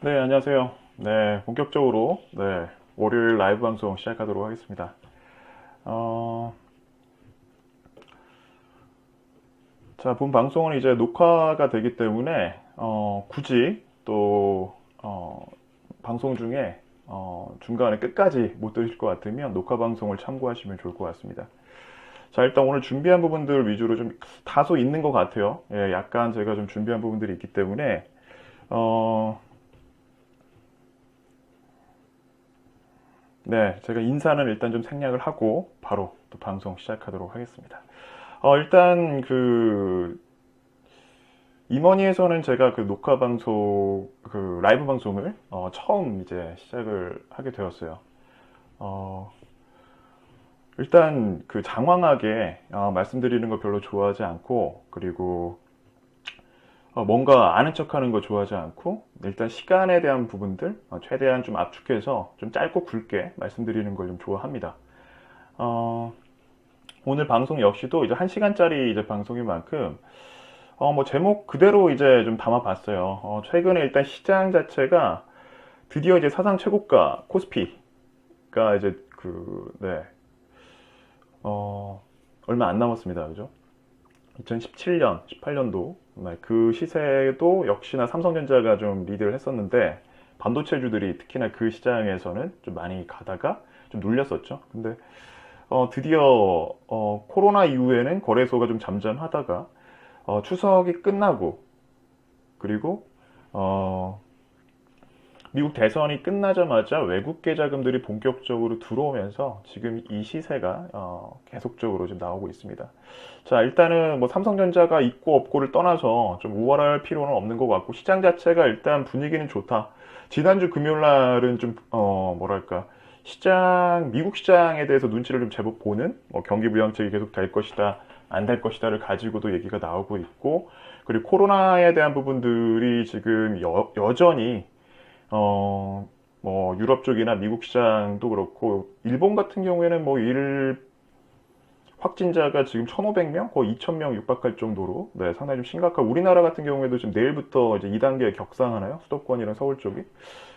네, 안녕하세요. 네, 본격적으로, 월요일 라이브 방송 시작하도록 하겠습니다. 어, 자, 본 방송은 이제 녹화가 되기 때문에, 굳이 또, 방송 중에, 중간에 끝까지 못 들으실 것 같으면 녹화 방송을 참고하시면 좋을 것 같습니다. 자, 일단 오늘 준비한 부분들 위주로 좀 다소 있는 것 같아요. 예, 약간 제가 좀 준비한 부분들이 있기 때문에, 어, 네, 제가 인사는 일단 좀 생략을 하고 바로 또 방송 시작하도록 하겠습니다. 일단 임원이에서는 제가 그 녹화 방송, 그 라이브 방송을 처음 이제 시작을 하게 되었어요. 어, 일단 그 장황하게 말씀드리는 거 별로 좋아하지 않고, 그리고 뭔가 아는 척하는 거 좋아하지 않고, 일단 시간에 대한 부분들 최대한 좀 압축해서 좀 짧고 굵게 말씀드리는 걸 좀 좋아합니다. 어, 오늘 방송 역시도 이제 1시간짜리 이제 방송인 만큼 뭐 제목 그대로 이제 좀 담아봤어요. 최근에 일단 시장 자체가 드디어 이제 사상 최고가 코스피가 이제 얼마 안 남았습니다. 그죠? 2017년, 18년도 그 시세도 역시나 삼성전자가 좀 리드를 했었는데 반도체주들이 특히나 그 시장에서는 좀 많이 가다가 좀 눌렸었죠. 근데 드디어 코로나 이후에는 거래소가 좀 잠잠하다가 추석이 끝나고 그리고 어, 미국 대선이 끝나자마자 외국 계자금들이 본격적으로 들어오면서 지금 이 시세가 계속적으로 지금 나오고 있습니다. 자, 일단은 뭐 삼성전자가 있고 없고를 떠나서 좀 우월할 필요는 없는 것 같고 시장 자체가 일단 분위기는 좋다. 지난주 금요일 날은 좀 뭐랄까 시장 미국 시장에 대해서 눈치를 좀 제법 보는 경기 부양책이 계속 될 것이다. 안 될 것이다를 가지고도 얘기가 나오고 있고 그리고 코로나에 대한 부분들이 지금 여전히 뭐 유럽 쪽이나 미국 시장도 그렇고 일본 같은 경우에는 뭐 일 확진자가 지금 1,500명, 거의 2,000명 육박할 정도로 네, 상당히 좀 심각하고 우리나라 같은 경우에도 지금 내일부터 이제 2단계 격상하나요? 수도권이랑 서울 쪽이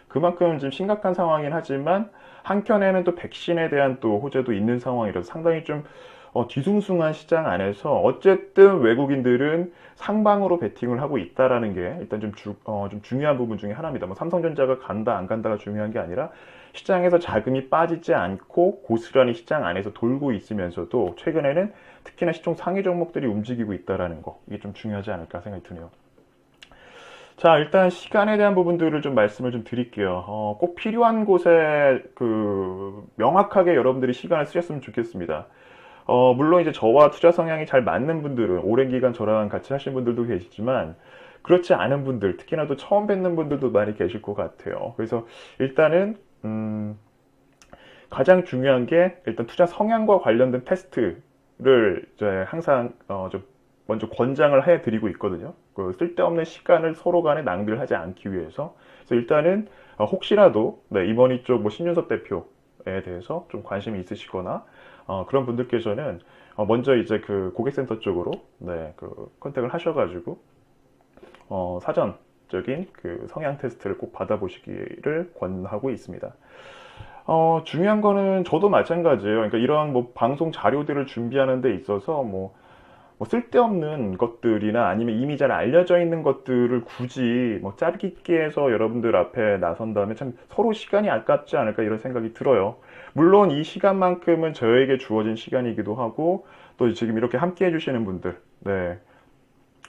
그만큼 지금 심각한 상황이긴 하지만 한켠에는 또 백신에 대한 또 호재도 있는 상황이라서 상당히 좀 뒤숭숭한 시장 안에서 어쨌든 외국인들은 상방으로 베팅을 하고 있다라는 게 일단 좀 중요한 부분 중에 하나입니다. 뭐 삼성전자가 간다 안 간다가 중요한 게 아니라 시장에서 자금이 빠지지 않고 고스란히 시장 안에서 돌고 있으면서도 최근에는 특히나 시총 상위 종목들이 움직이고 있다라는 거 이게 좀 중요하지 않을까 생각이 드네요. 자, 일단 시간에 대한 부분들을 좀 말씀을 좀 드릴게요. 꼭 필요한 곳에 명확하게 여러분들이 시간을 쓰셨으면 좋겠습니다. 물론 이제 저와 투자 성향이 잘 맞는 분들은 오랜 기간 저랑 같이 하신 분들도 계시지만 그렇지 않은 분들, 특히나 또 처음 뵙는 분들도 많이 계실 것 같아요. 그래서 일단은 가장 중요한 게 일단 투자 성향과 관련된 테스트를 이제 항상 좀 먼저 권장을 해드리고 있거든요. 그 쓸데없는 시간을 서로 간에 낭비를 하지 않기 위해서. 그래서 일단은 혹시라도 네, 이머니 쪽 뭐 신윤섭 대표에 대해서 좀 관심이 있으시거나 그런 분들께서는 먼저 이제 그 고객센터 쪽으로 네, 그 컨택을 하셔가지고 사전적인 그 성향 테스트를 꼭 받아보시기를 권하고 있습니다. 중요한 거는 저도 마찬가지예요. 그러니까 이런 뭐 방송 자료들을 준비하는 데 있어서 뭐 쓸데없는 것들이나 아니면 이미 잘 알려져 있는 것들을 굳이 뭐 짜깁기 해서 여러분들 앞에 나선다면 참 서로 시간이 아깝지 않을까 이런 생각이 들어요. 물론 이 시간만큼은 저에게 주어진 시간이기도 하고 또 지금 이렇게 함께 해주시는 분들, 네.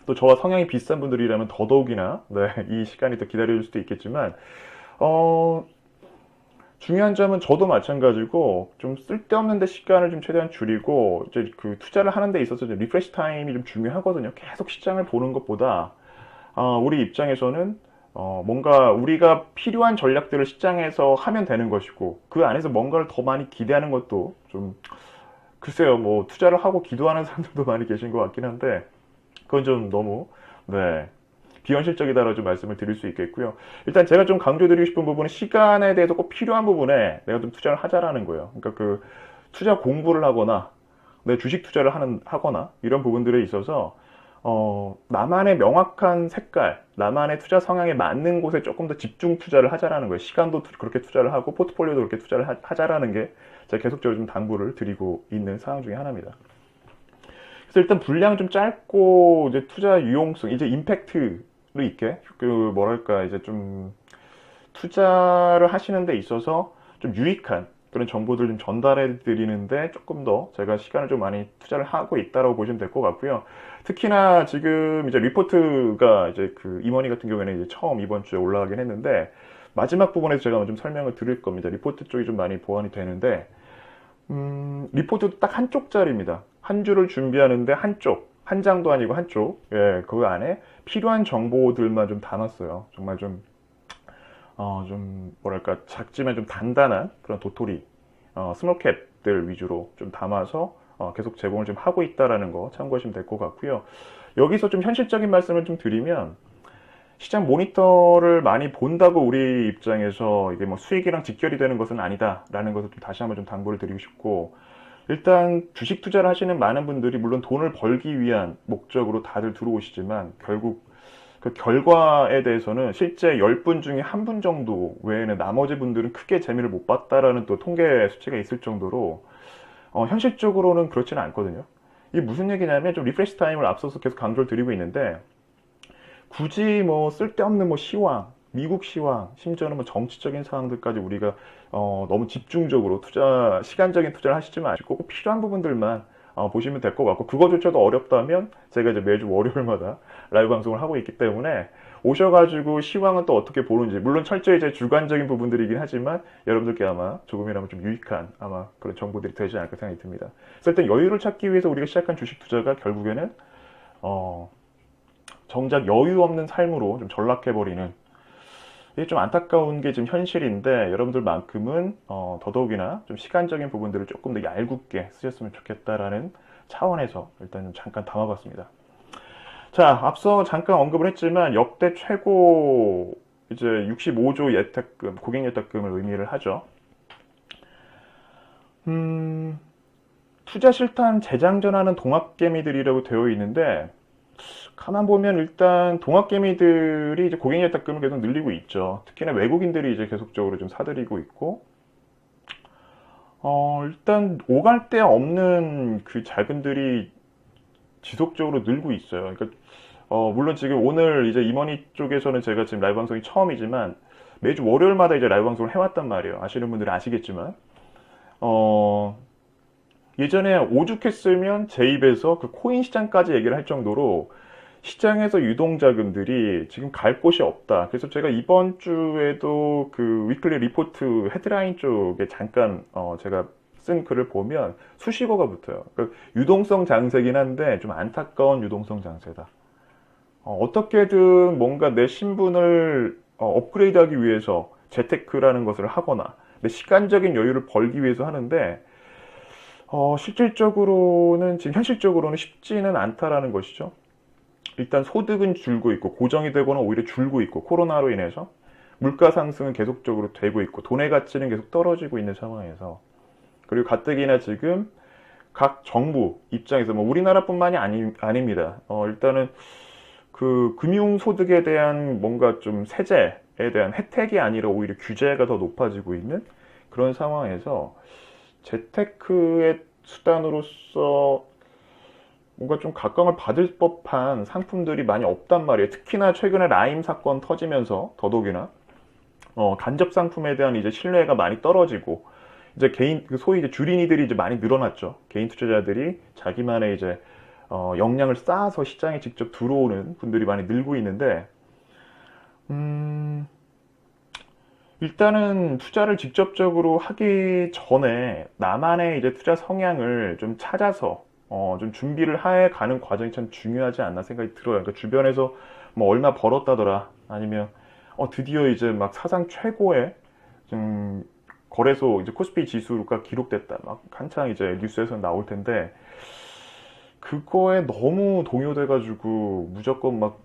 또 저와 성향이 비슷한 분들이라면 더더욱이나 네, 이 시간이 더 기다려줄 수도 있겠지만 어, 중요한 점은 저도 마찬가지고 좀 쓸데없는 데 시간을 좀 최대한 줄이고 이제 그 투자를 하는 데 있어서 좀 리프레시 타임이 좀 중요하거든요. 계속 시장을 보는 것보다 우리 입장에서는 뭔가 우리가 필요한 전략들을 시장에서 하면 되는 것이고 그 안에서 뭔가를 더 많이 기대하는 것도 좀 글쎄요. 뭐 투자를 하고 기도하는 사람들도 많이 계신 것 같긴 한데 그건 좀 너무 네 비현실적이다라고 좀 말씀을 드릴 수 있겠고요. 일단 제가 좀 강조드리고 싶은 부분은 시간에 대해서 꼭 필요한 부분에 내가 좀 투자를 하자라는 거예요. 그러니까 그 투자 공부를 하거나 내 주식 투자를 하거나 이런 부분들에 있어서 나만의 명확한 색깔, 나만의 투자 성향에 맞는 곳에 조금 더 집중 투자를 하자라는 거예요. 시간도 그렇게 투자를 하고 포트폴리오도 그렇게 투자를 하자라는 게 제가 계속적으로 좀 당부를 드리고 있는 사항 중에 하나입니다. 그래서 일단 분량 좀 짧고 이제 투자 유용성, 이제 임팩트로 있게 그 뭐랄까 이제 좀 투자를 하시는 데 있어서 좀 유익한 그런 정보들 좀 전달해 드리는데 조금 더 제가 시간을 좀 많이 투자를 하고 있다라고 보시면 될 것 같고요. 특히나 지금 이제 리포트가 이제 그 이머니 같은 경우에는 이제 처음 이번 주에 올라가긴 했는데 마지막 부분에서 제가 좀 설명을 드릴 겁니다. 리포트 쪽이 좀 많이 보완이 되는데 리포트도 딱 한쪽짜리입니다. 한 주를 준비하는데 한쪽, 한 장도 아니고 한쪽, 예, 그 안에 필요한 정보들만 좀 담았어요. 정말 좀 뭐랄까 작지만 좀 단단한 그런 도토리 스몰캡들 위주로 좀 담아서 계속 제공을 좀 하고 있다라는 거 참고하시면 될 것 같고요. 여기서 좀 현실적인 말씀을 좀 드리면 시장 모니터를 많이 본다고 우리 입장에서 이게 뭐 수익이랑 직결이 되는 것은 아니다라는 것을 좀 다시 한번 좀 당부를 드리고 싶고, 일단 주식 투자를 하시는 많은 분들이 물론 돈을 벌기 위한 목적으로 다들 들어오시지만 결국 그 결과에 대해서는 실제 10분 중에 1분 정도 외에는 나머지 분들은 크게 재미를 못 봤다라는 또 통계 수치가 있을 정도로 현실적으로는 그렇지는 않거든요. 이게 무슨 얘기냐면 좀 리프레시 타임을 앞서서 계속 강조를 드리고 있는데 굳이 뭐 쓸데없는 뭐 시황, 미국 시황, 심지어는 뭐 정치적인 사항들까지 우리가 너무 집중적으로 시간적인 투자를 하시지 마시고 꼭 필요한 부분들만 보시면 될 것 같고, 그거조차도 어렵다면 제가 이제 매주 월요일마다 라이브 방송을 하고 있기 때문에 오셔가지고 시황은 또 어떻게 보는지, 물론 철저히 이제 주관적인 부분들이긴 하지만 여러분들께 아마 조금이나마 좀 유익한 아마 그런 정보들이 되지 않을까 생각이 듭니다. 그래서 일단 여유를 찾기 위해서 우리가 시작한 주식 투자가 결국에는 정작 여유 없는 삶으로 좀 전락해버리는, 이게 좀 안타까운 게 지금 현실인데 여러분들만큼은 더더욱이나 좀 시간적인 부분들을 조금 더 얄궂게 쓰셨으면 좋겠다라는 차원에서 일단 좀 잠깐 담아봤습니다. 자, 앞서 잠깐 언급을 했지만 역대 최고 이제 65조 예탁금, 고객 예탁금을 의미를 하죠. 투자 실탄 재장전하는 동학개미들이라고 되어 있는데 가만 보면 일단 동학개미들이 이제 고객 예탁금을 계속 늘리고 있죠. 특히나 외국인들이 이제 계속적으로 좀 사들이고 있고, 일단 오갈 데 없는 그 자금들이 지속적으로 늘고 있어요. 그러니까 물론 지금 오늘 이제 이머니 쪽에서는 제가 지금 라이브 방송이 처음이지만 매주 월요일마다 이제 라이브 방송을 해왔단 말이에요. 아시는 분들은 아시겠지만 예전에 오죽했으면 제 입에서 그 코인 시장까지 얘기를 할 정도로 시장에서 유동자금들이 지금 갈 곳이 없다. 그래서 제가 이번 주에도 그 위클리 리포트 헤드라인 쪽에 잠깐 제가 쓴 글을 보면 수식어가 붙어요. 그러니까 유동성 장세긴 한데 좀 안타까운 유동성 장세다. 어떻게든 뭔가 내 신분을 업그레이드하기 위해서 재테크라는 것을 하거나 내 시간적인 여유를 벌기 위해서 하는데 실질적으로는 지금 현실적으로는 쉽지는 않다라는 것이죠. 일단 소득은 줄고 있고 고정이 되거나 오히려 줄고 있고, 코로나로 인해서 물가 상승은 계속적으로 되고 있고 돈의 가치는 계속 떨어지고 있는 상황에서, 그리고 가뜩이나 지금 각 정부 입장에서 뭐 우리나라뿐만이 아닙니다. 일단은 그 금융소득에 대한 뭔가 좀 세제에 대한 혜택이 아니라 오히려 규제가 더 높아지고 있는 그런 상황에서 재테크의 수단으로서 뭔가 좀 각광을 받을 법한 상품들이 많이 없단 말이에요. 특히나 최근에 라임 사건 터지면서 더더욱이나 간접 상품에 대한 이제 신뢰가 많이 떨어지고, 이제 개인 그 소위 이제 주린이들이 이제 많이 늘어났죠. 개인 투자자들이 자기만의 이제 역량을 쌓아서 시장에 직접 들어오는 분들이 많이 늘고 있는데, 일단은 투자를 직접적으로 하기 전에 나만의 이제 투자 성향을 좀 찾아서 좀 준비를 해 가는 과정이 참 중요하지 않나 생각이 들어요. 그러니까 주변에서 뭐 얼마 벌었다더라, 아니면 드디어 이제 막 사상 최고의 좀 거래소 이제 코스피 지수가 기록됐다, 막 한창 이제 뉴스에서 나올 텐데 그거에 너무 동요돼가지고 무조건 막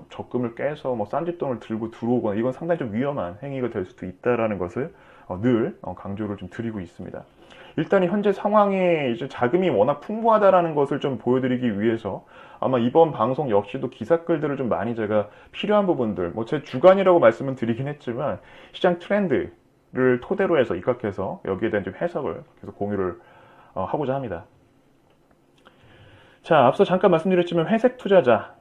적금을 깨서 뭐 싼짓돈을 들고 들어오거나, 이건 상당히 좀 위험한 행위가 될 수도 있다라는 것을 늘 강조를 좀 드리고 있습니다. 일단 현재 상황에 이제 자금이 워낙 풍부하다라는 것을 좀 보여드리기 위해서 아마 이번 방송 역시도 기사글들을 좀 많이 제가 필요한 부분들, 뭐 제 주관이라고 말씀은 드리긴 했지만 시장 트렌드를 토대로 해서 입각해서 여기에 대한 좀 해석을 계속 공유를 하고자 합니다. 자, 앞서 잠깐 말씀드렸지만 회색 투자자.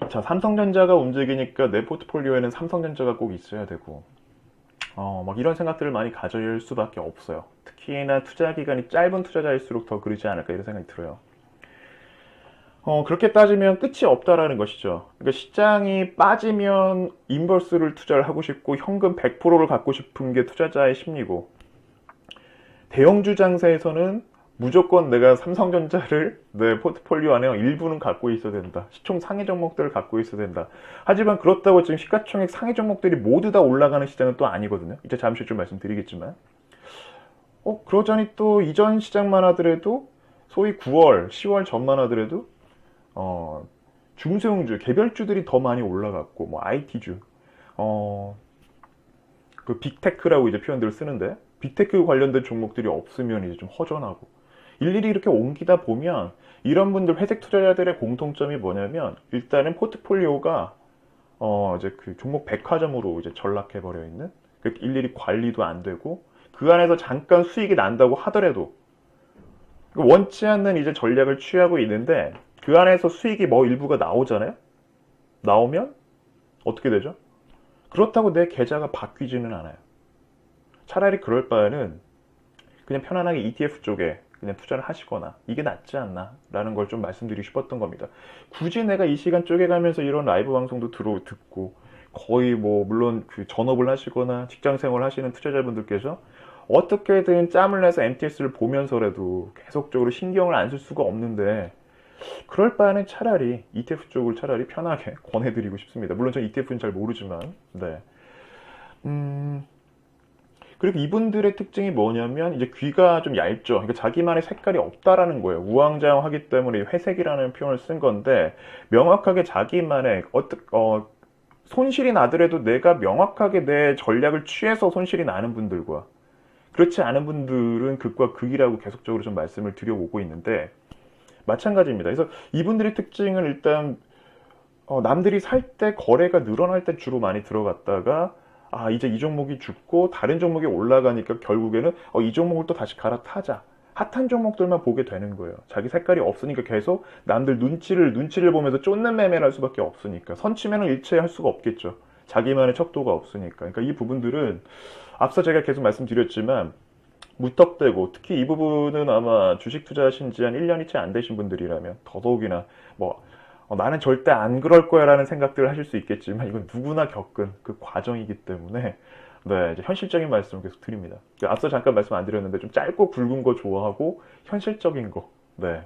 자, 삼성전자가 움직이니까 내 포트폴리오에는 삼성전자가 꼭 있어야 되고, 막 이런 생각들을 많이 가질 수밖에 없어요. 특히나 투자 기간이 짧은 투자자일수록 더 그러지 않을까 이런 생각이 들어요. 그렇게 따지면 끝이 없다라는 것이죠. 그러니까 시장이 빠지면 인버스를 투자를 하고 싶고 현금 100%를 갖고 싶은 게 투자자의 심리고, 대형주 장세에서는 무조건 내가 삼성전자를 내 포트폴리오 안에 일부는 갖고 있어야 된다. 시총 상위 종목들을 갖고 있어야 된다. 하지만 그렇다고 지금 시가총액 상위 종목들이 모두 다 올라가는 시장은 또 아니거든요. 이제 잠시 좀 말씀드리겠지만. 그러자니 또 이전 시장만 하더라도 소위 9월, 10월 전만 하더라도 중소형주, 개별주들이 더 많이 올라갔고, 뭐 IT주, 그 빅테크라고 이제 표현들을 쓰는데, 빅테크 관련된 종목들이 없으면 이제 좀 허전하고, 일일이 이렇게 옮기다 보면 이런 분들 회색 투자자들의 공통점이 뭐냐면 일단은 포트폴리오가 이제 그 종목 백화점으로 이제 전락해 버려 있는, 일일이 관리도 안 되고 그 안에서 잠깐 수익이 난다고 하더라도 원치 않는 이제 전략을 취하고 있는데 그 안에서 수익이 뭐 일부가 나오잖아요. 나오면 어떻게 되죠? 그렇다고 내 계좌가 바뀌지는 않아요. 차라리 그럴 바에는 그냥 편안하게 ETF 쪽에 그냥 투자를 하시거나 이게 낫지 않나 라는 걸 좀 말씀드리고 싶었던 겁니다. 굳이 내가 이 시간 쪼개가면서 이런 라이브 방송도 듣고 거의 뭐 물론 그 전업을 하시거나 직장생활 하시는 투자자분들께서 어떻게든 짬을 내서 MTS를 보면서라도 계속적으로 신경을 안 쓸 수가 없는데, 그럴 바에는 차라리 ETF 쪽을 차라리 편하게 권해드리고 싶습니다. 물론 전 ETF는 잘 모르지만, 네. 그리고 이분들의 특징이 뭐냐면 이제 귀가 좀 얇죠. 그러니까 자기만의 색깔이 없다라는 거예요. 우왕좌왕하기 때문에 회색이라는 표현을 쓴 건데, 명확하게 자기만의 손실이 나더라도 내가 명확하게 내 전략을 취해서 손실이 나는 분들과 그렇지 않은 분들은 극과 극이라고 계속적으로 좀 말씀을 드려오고 있는데 마찬가지입니다. 그래서 이분들의 특징은 일단 남들이 살 때 거래가 늘어날 때 주로 많이 들어갔다가 이제 이 종목이 죽고 다른 종목이 올라가니까 결국에는 이 종목을 또 다시 갈아타자. 핫한 종목들만 보게 되는 거예요. 자기 색깔이 없으니까 계속 남들 눈치를 보면서 쫓는 매매를 할 수밖에 없으니까. 선취매는 일체할 수가 없겠죠. 자기만의 척도가 없으니까. 그러니까 이 부분들은 앞서 제가 계속 말씀드렸지만 무턱대고, 특히 이 부분은 아마 주식 투자하신 지 한 1년이 채 안 되신 분들이라면 더더욱이나 나는 절대 안 그럴 거야 라는 생각들을 하실 수 있겠지만 이건 누구나 겪은 그 과정이기 때문에 네, 이제 현실적인 말씀을 계속 드립니다. 앞서 잠깐 말씀 안 드렸는데 좀 짧고 굵은 거 좋아하고 현실적인 거, 네,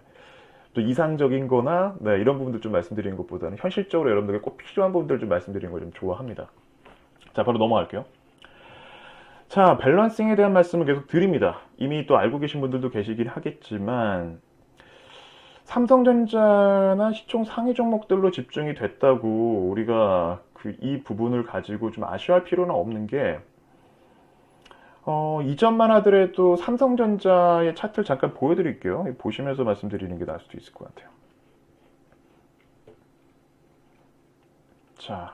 또 이상적인 거나 네, 이런 부분들 좀 말씀드리는 것보다는 현실적으로 여러분들에게 꼭 필요한 부분들 좀 말씀드리는 걸 좀 좋아합니다. 자, 바로 넘어갈게요. 자, 밸런싱에 대한 말씀을 계속 드립니다. 이미 또 알고 계신 분들도 계시긴 하겠지만 삼성전자나 시총 상위 종목들로 집중이 됐다고 우리가 이 부분을 가지고 좀 아쉬워할 필요는 없는 게, 이전만 하더라도 삼성전자의 차트를 잠깐 보여드릴게요. 보시면서 말씀드리는 게 나을 수도 있을 것 같아요. 자,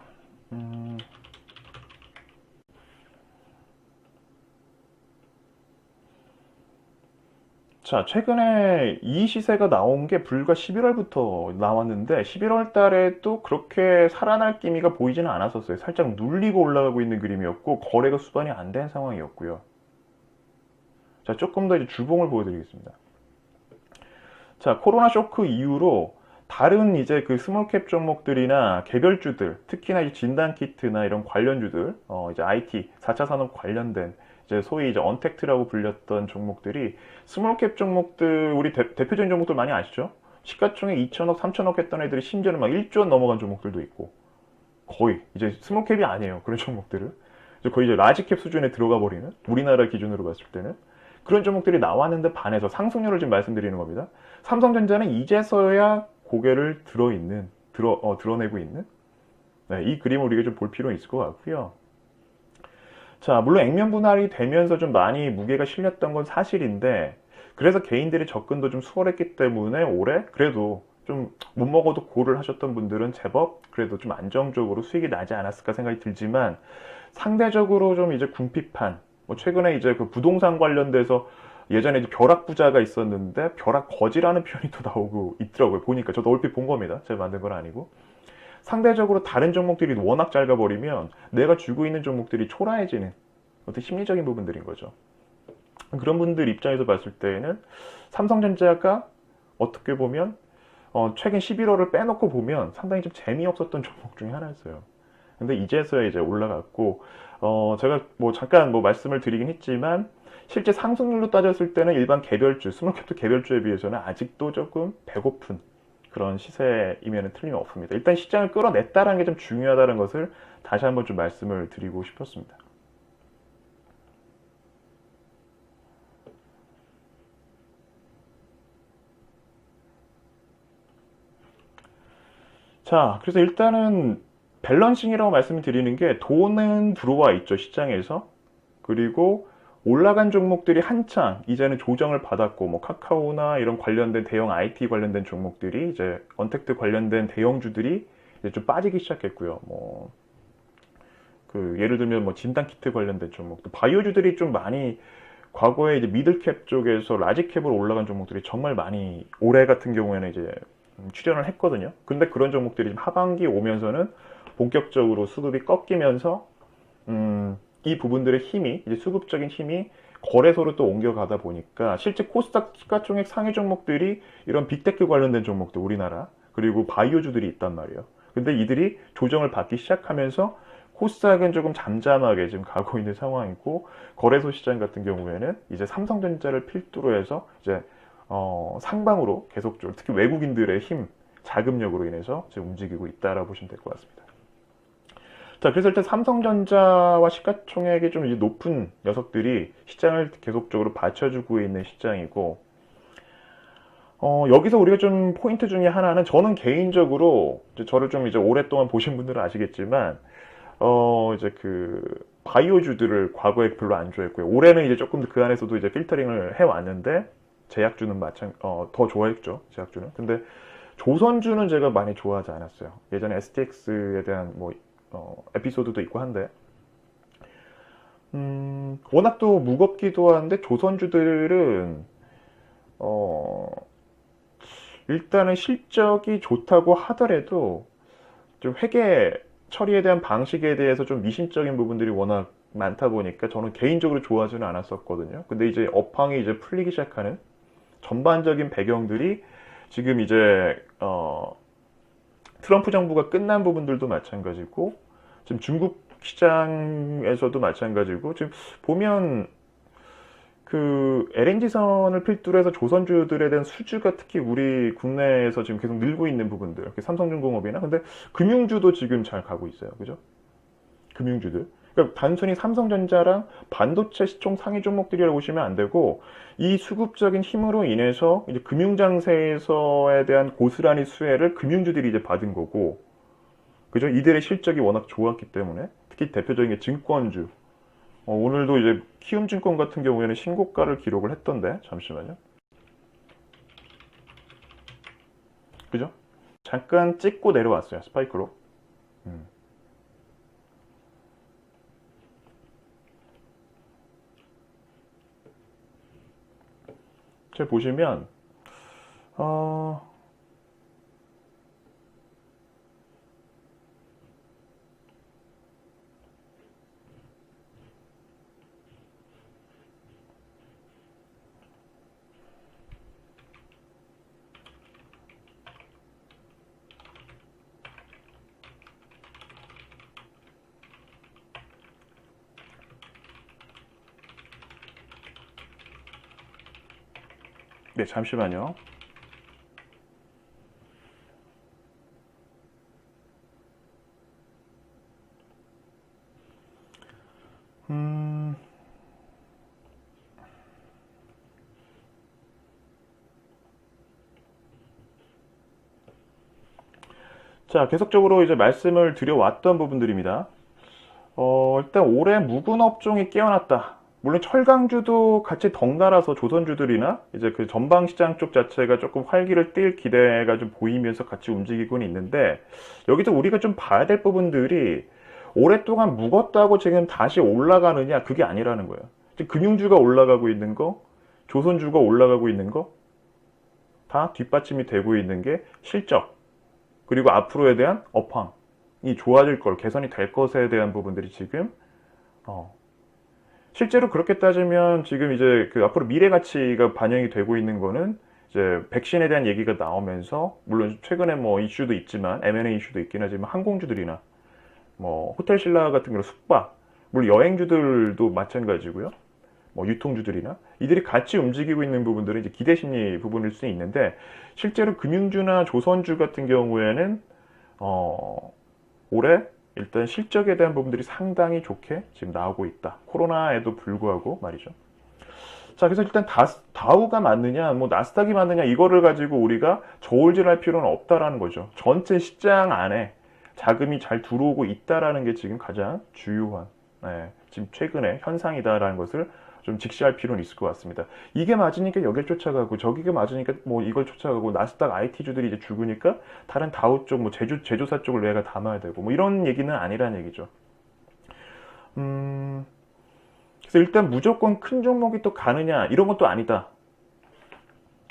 자, 최근에 이 시세가 나온 게 불과 11월부터 나왔는데 11월 달에 또 그렇게 살아날 기미가 보이지는 않았었어요. 살짝 눌리고 올라가고 있는 그림이었고 거래가 수반이 안 된 상황이었고요. 자, 조금 더 이제 주봉을 보여드리겠습니다. 자, 코로나 쇼크 이후로 다른 이제 그 스몰캡 종목들이나 개별주들, 특히나 이제 진단키트나 이런 관련주들, 이제 IT, 4차 산업 관련된 이제 소위 이제 언택트라고 불렸던 종목들이 스몰캡 종목들, 우리 대표적인 종목들 많이 아시죠? 시가총액 2천억, 3천억 했던 애들이 심지어는 막 1조 원 넘어간 종목들도 있고, 거의 이제 스몰캡이 아니에요. 그런 종목들은 이제 거의 이제 라지캡 수준에 들어가 버리는, 우리나라 기준으로 봤을 때는 그런 종목들이 나왔는데 반해서 상승률을 지금 말씀드리는 겁니다. 삼성전자는 이제서야 고개를 드러내고 있는, 네, 이 그림을 우리가 좀 볼 필요가 있을 것 같고요. 자, 물론 액면 분할이 되면서 좀 많이 무게가 실렸던 건 사실인데, 그래서 개인들의 접근도 좀 수월했기 때문에 올해 그래도 좀 못 먹어도 고를 하셨던 분들은 제법 그래도 좀 안정적으로 수익이 나지 않았을까 생각이 들지만, 상대적으로 좀 이제 궁핍한, 뭐 최근에 이제 그 부동산 관련돼서 예전에 이제 벼락부자가 있었는데 벼락 거지라는 표현이 또 나오고 있더라고요. 보니까 저도 얼핏 본 겁니다. 제가 만든 건 아니고. 상대적으로 다른 종목들이 워낙 짧아버리면 내가 쥐고 있는 종목들이 초라해지는 어떤 심리적인 부분들인 거죠. 그런 분들 입장에서 봤을 때에는 삼성전자가 어떻게 보면 최근 11월을 빼놓고 보면 상당히 좀 재미없었던 종목 중에 하나였어요. 근데 이제서야 이제 올라갔고, 제가 뭐 잠깐 뭐 말씀을 드리긴 했지만, 실제 상승률로 따졌을 때는 일반 개별주, 스몰캡도 개별주에 비해서는 아직도 조금 배고픈 그런 시세이면 틀림없습니다. 일단 시장을 끌어냈다는 게 좀 중요하다는 것을 다시 한번 좀 말씀을 드리고 싶었습니다. 자, 그래서 일단은 밸런싱이라고 말씀을 드리는 게 돈은 들어와 있죠, 시장에서. 그리고 올라간 종목들이 한창 이제는 조정을 받았고, 뭐 카카오나 이런 관련된 대형 IT 관련된 종목들이 이제 언택트 관련된 대형주들이 이제 좀 빠지기 시작했고요. 뭐 그 예를 들면 뭐 진단키트 관련된 종목들, 바이오주들이 좀 많이 과거에 이제 미들캡 쪽에서 라지캡으로 올라간 종목들이 정말 많이 올해 같은 경우에는 이제 출연을 했거든요. 근데 그런 종목들이 하반기 오면서는 본격적으로 수급이 꺾이면서 이 부분들의 힘이 이제 수급적인 힘이 거래소로 또 옮겨가다 보니까 실제 코스닥 시가총액 상위 종목들이 이런 빅테크 관련된 종목들 우리나라 그리고 바이오주들이 있단 말이에요. 근데 이들이 조정을 받기 시작하면서 코스닥은 조금 잠잠하게 지금 가고 있는 상황이고 거래소 시장 같은 경우에는 이제 삼성전자를 필두로 해서 이제 상방으로 계속적으로 특히 외국인들의 힘, 자금력으로 인해서 지금 움직이고 있다라고 보시면 될 것 같습니다. 자, 그래서 일단 삼성전자와 시가총액이 좀 이제 높은 녀석들이 시장을 계속적으로 받쳐주고 있는 시장이고, 여기서 우리가 좀 포인트 중에 하나는 저는 개인적으로 저를 좀 이제 오랫동안 보신 분들은 아시겠지만, 이제 그 바이오주들을 과거에 별로 안 좋아했고요. 올해는 이제 조금 그 안에서도 이제 필터링을 해왔는데, 제약주는 더 좋아했죠. 제약주는. 근데 조선주는 제가 많이 좋아하지 않았어요. 예전에 STX에 대한 뭐 에피소드도 있고 한데 워낙 또 무겁기도 한데 조선주들은 일단은 실적이 좋다고 하더라도 좀 회계 처리에 대한 방식에 대해서 좀 미심적인 부분들이 워낙 많다 보니까 저는 개인적으로 좋아하지는 않았었거든요. 근데 이제 업황이 이제 풀리기 시작하는 전반적인 배경들이 지금 이제 트럼프 정부가 끝난 부분들도 마찬가지고 지금 중국 시장에서도 마찬가지고 지금 보면 그 LNG선을 필두로 해서 조선주들에 대한 수주가 특히 우리 국내에서 지금 계속 늘고 있는 부분들 삼성중공업이나 근데 금융주도 지금 잘 가고 있어요. 그죠? 금융주들. 그러니까 단순히 삼성전자랑 반도체 시총 상위 종목들이라고 보시면 안 되고 이 수급적인 힘으로 인해서 이제 금융장세에서에 대한 고스란히 수혜를 금융주들이 이제 받은 거고, 그죠? 이들의 실적이 워낙 좋았기 때문에 특히 대표적인 게 증권주. 오늘도 이제 키움증권 같은 경우에는 신고가를 기록을 했던데 잠시만요. 그죠? 잠깐 찍고 내려왔어요. 스파이크로. 제가 보시면 어, 네, 잠시만요. 음, 자, 계속적으로 이제 말씀을 드려왔던 부분들입니다. 일단 올해 묵은 업종이 깨어났다. 물론 철강주도 같이 덩달아서 조선주들이나 이제 그 전방시장 쪽 자체가 조금 활기를 띨 기대가 좀 보이면서 같이 움직이고는 있는데, 여기서 우리가 좀 봐야 될 부분들이 오랫동안 묵었다고 지금 다시 올라가느냐, 그게 아니라는 거예요. 지금 금융주가 올라가고 있는 거, 조선주가 올라가고 있는 거, 다 뒷받침이 되고 있는 게 실적, 그리고 앞으로에 대한 업황이 좋아질 걸, 개선이 될 것에 대한 부분들이 지금 실제로 그렇게 따지면 지금 이제 그 앞으로 미래 가치가 반영이 되고 있는 거는 이제 백신에 대한 얘기가 나오면서, 물론 최근에 뭐 이슈도 있지만 M&A 이슈도 있긴 하지만 항공주들이나 뭐 호텔 신라 같은 경우 숙박, 물론 여행주들도 마찬가지고요. 뭐 유통주들이나 이들이 같이 움직이고 있는 부분들은 이제 기대 심리 부분일 수 있는데, 실제로 금융주나 조선주 같은 경우에는 올해 일단 실적에 대한 부분들이 상당히 좋게 지금 나오고 있다. 코로나에도 불구하고 말이죠. 자, 그래서 일단 다우가 맞느냐, 뭐 나스닥이 맞느냐, 이거를 가지고 우리가 저울질할 필요는 없다라는 거죠. 전체 시장 안에 자금이 잘 들어오고 있다라는 게 지금 가장 주요한, 지금 최근의 현상이다라는 것을 좀 직시할 필요는 있을 것 같습니다. 이게 맞으니까 여길 쫓아가고, 저기가 맞으니까 뭐 이걸 쫓아가고, 나스닥 IT주들이 이제 죽으니까 다른 다우 쪽, 뭐 제조사 쪽을 내가 담아야 되고, 뭐 이런 얘기는 아니란 얘기죠. 그래서 일단 무조건 큰 종목이 또 가느냐, 이런 것도 아니다.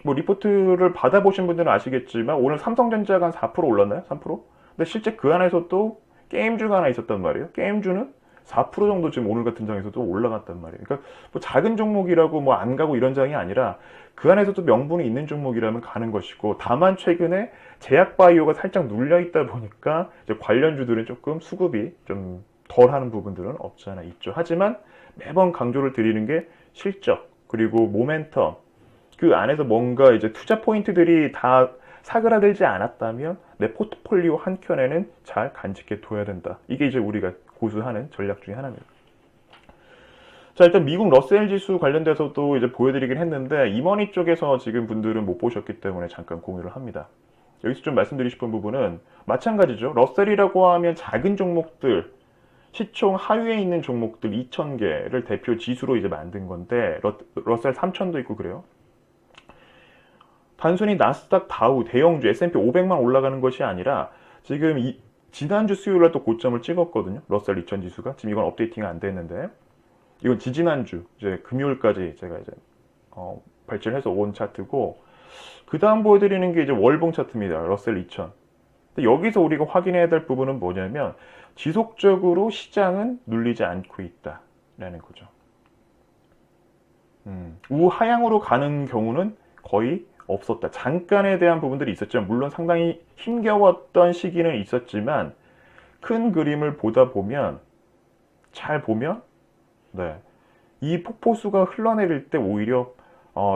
뭐 리포트를 받아보신 분들은 아시겠지만 오늘 삼성전자가 한 4% 올랐나요? 3%? 근데 실제 그 안에서 또 게임주가 하나 있었단 말이에요. 게임주는 4% 정도 지금 오늘 같은 장에서도 올라갔단 말이에요. 그러니까 뭐 작은 종목이라고 뭐 안 가고 이런 장이 아니라 그 안에서도 명분이 있는 종목이라면 가는 것이고, 다만 최근에 제약바이오가 살짝 눌려 있다 보니까 이제 관련주들은 조금 수급이 좀 덜하는 부분들은 없지 않아 있죠. 하지만 매번 강조를 드리는 게 실적, 그리고 모멘텀, 그 안에서 뭔가 이제 투자 포인트들이 다 사그라들지 않았다면 내 포트폴리오 한 켠에는 잘 간직해 둬야 된다. 이게 이제 우리가 고수하는 전략 중에 하나입니다. 자, 일단 미국 러셀 지수 관련돼서도 이제 보여드리긴 했는데, 이머니 쪽에서 지금 분들은 못 보셨기 때문에 잠깐 공유를 합니다. 여기서 좀 말씀드리고 싶은 부분은 마찬가지죠. 러셀이라고 하면 작은 종목들, 시총 하위에 있는 종목들 2,000개를 대표 지수로 이제 만든 건데, 러셀 3,000도 있고 그래요. 단순히 나스닥, 다우, 대형주, S&P 500만 올라가는 것이 아니라 지금 지난주 수요일날 또 고점을 찍었거든요. 러셀 2000 지수가. 지금 이건 업데이팅이 안 됐는데, 이건 지지난주 이제 금요일까지 제가 이제 발전해서 온 차트고, 그 다음 보여드리는 게 이제 월봉 차트입니다. 러셀 2000. 근데 여기서 우리가 확인해야 될 부분은 뭐냐면, 지속적으로 시장은 눌리지 않고 있다라는 거죠. 우하향으로 가는 경우는 거의 없었다. 잠깐에 대한 부분들이 있었지만, 물론 상당히 힘겨웠던 시기는 있었지만, 큰 그림을 보다 보면, 잘 보면, 이 폭포수가 흘러내릴 때 오히려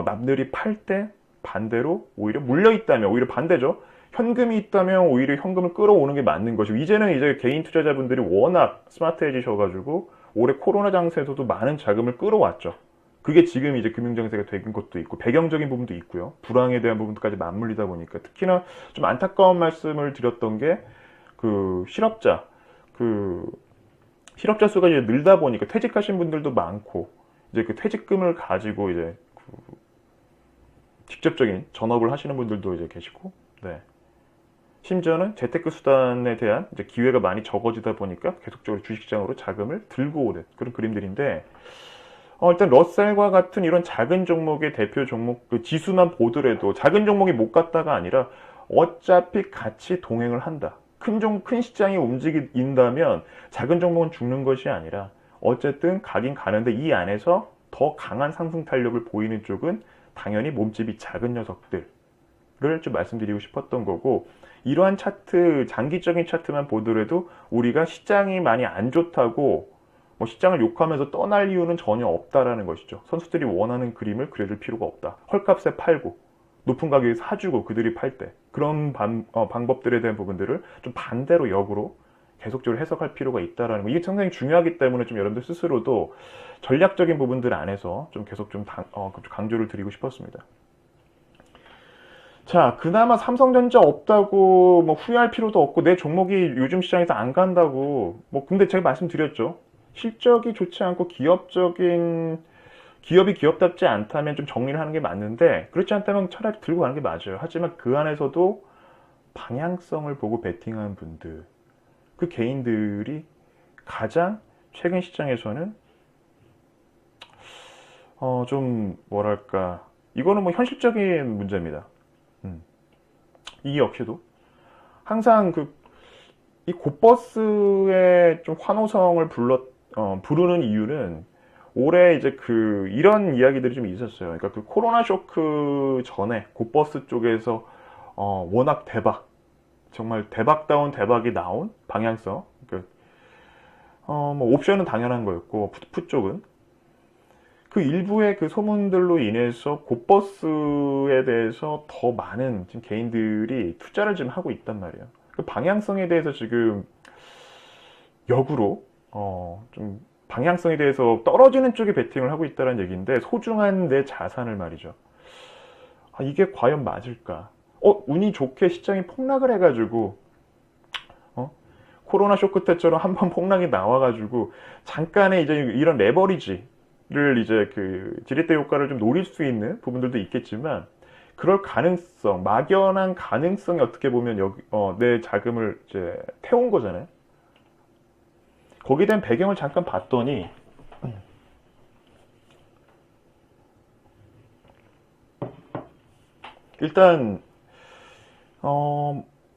남들이 팔 때 반대로 오히려 물려 있다면, 오히려 반대죠. 현금이 있다면 오히려 현금을 끌어오는 게 맞는 것이고, 이제는 이제 개인 투자자분들이 워낙 스마트해지셔가지고 올해 코로나 장세에서도 많은 자금을 끌어왔죠. 그게 지금 이제 금융정세가 된 것도 있고, 배경적인 부분도 있고요. 불황에 대한 부분까지 맞물리다 보니까, 특히나 좀 안타까운 말씀을 드렸던 게, 실업자 수가 이제 늘다 보니까 퇴직하신 분들도 많고, 이제 그 퇴직금을 가지고 이제 직접적인 전업을 하시는 분들도 이제 계시고, 심지어는 재테크 수단에 대한 이제 기회가 많이 적어지다 보니까 계속적으로 주식시장으로 자금을 들고 오는 그런 그림들인데, 일단 러셀과 같은 이런 작은 종목의 대표 종목 그 지수만 보더라도 작은 종목이 못 갔다가 아니라 어차피 같이 동행을 한다. 큰 시장이 움직인다면 작은 종목은 죽는 것이 아니라 어쨌든 가긴 가는데, 이 안에서 더 강한 상승 탄력을 보이는 쪽은 당연히 몸집이 작은 녀석들을 좀 말씀드리고 싶었던 거고, 이러한 차트, 장기적인 차트만 보더라도 우리가 시장이 많이 안 좋다고 뭐 시장을 욕하면서 떠날 이유는 전혀 없다라는 것이죠. 선수들이 원하는 그림을 그려줄 필요가 없다. 헐값에 팔고 높은 가격에 사주고 그들이 팔 때, 그런 방법들에 대한 부분들을 좀 반대로 역으로 계속적으로 해석할 필요가 있다라는 거. 이게 상당히 중요하기 때문에 좀 여러분들 스스로도 전략적인 부분들 안에서 좀 계속 좀 강조를 드리고 싶었습니다. 자, 그나마 삼성전자 없다고 뭐 후회할 필요도 없고 내 종목이 요즘 시장에서 안 간다고 뭐 근데 제가 말씀드렸죠. 실적이 좋지 않고 기업이 기업답지 않다면 좀 정리를 하는 게 맞는데 그렇지 않다면 차라리 들고 가는 게 맞아요. 하지만 그 안에서도 방향성을 보고 베팅한 분들, 그 개인들이 가장 최근 시장에서는 좀 뭐랄까 이거는 뭐 현실적인 문제입니다. 음. 이 역시도 항상 이 곧버스의 좀 환호성을 부르는 이유는 올해 이제 이런 이야기들이 좀 있었어요. 그러니까 그 코로나 쇼크 전에 곧버스 쪽에서 워낙 정말 대박다운 대박이 나온 방향성. 뭐 옵션은 당연한 거였고 풋 쪽은 그 일부의 그 소문들로 인해서 곧버스에 대해서 더 많은 지금 개인들이 투자를 지금 하고 있단 말이에요. 그 방향성에 대해서 지금 역으로 좀 방향성에 대해서 떨어지는 쪽에 베팅을 하고 있다는 얘기인데 소중한 내 자산을 말이죠. 아, 이게 과연 맞을까? 운이 좋게 시장이 폭락을 해가지고 코로나 쇼크 때처럼 한번 폭락이 나와가지고 잠깐의 이제 이런 레버리지를 이제 지렛대 효과를 좀 노릴 수 있는 부분들도 있겠지만 그럴 가능성, 막연한 가능성이 어떻게 보면 내 자금을 이제 태운 거잖아요. 거기에 대한 배경을 잠깐 봤더니 일단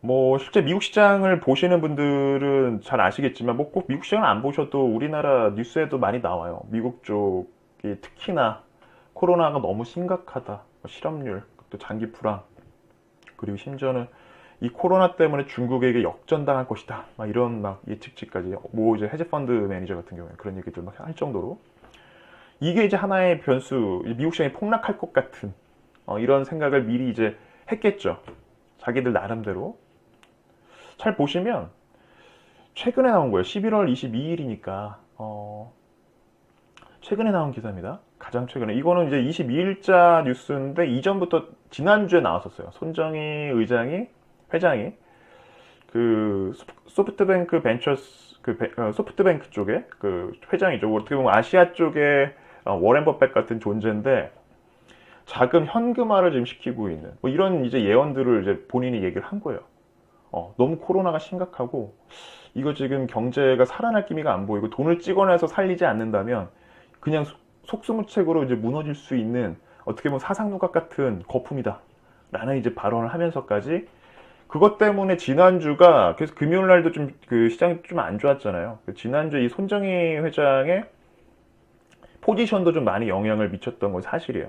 뭐 실제 미국 시장을 보시는 분들은 잘 아시겠지만 뭐 꼭 미국 시장을 안 보셔도 우리나라 뉴스에도 많이 나와요. 미국 쪽이 특히나 코로나가 너무 심각하다. 실업률, 또 장기 불황, 그리고 심지어는 이 코로나 때문에 중국에게 역전당할 것이다. 막 이런 막 예측치까지 뭐 이제 헤지펀드 매니저 같은 경우에 그런 얘기들 막 할 정도로 이게 이제 하나의 변수, 미국 시장이 폭락할 것 같은 이런 생각을 미리 이제 했겠죠. 자기들 나름대로. 잘 보시면 최근에 나온 거예요. 11월 22일이니까 최근에 나온 기사입니다. 가장 최근에. 이거는 이제 22일자 뉴스인데 이전부터 지난주에 나왔었어요. 손정희 회장이 소프트뱅크 벤처스 소프트뱅크 쪽에 회장이죠. 어떻게 보면 아시아 쪽에 워렌 버핏 같은 존재인데 자금 현금화를 지금 시키고 있는 뭐 이런 이제 예언들을 이제 본인이 얘기를 한 거예요. 너무 코로나가 심각하고 이거 지금 경제가 살아날 기미가 안 보이고 돈을 찍어내서 살리지 않는다면 그냥 속수무책으로 이제 무너질 수 있는 어떻게 보면 사상누각 같은 거품이다 라는 이제 발언을 하면서까지 그것 때문에 지난주가 그래서 금요일 날도 좀 시장이 좀 안 좋았잖아요. 지난주에 이 손정희 회장의 포지션도 좀 많이 영향을 미쳤던 건 사실이에요.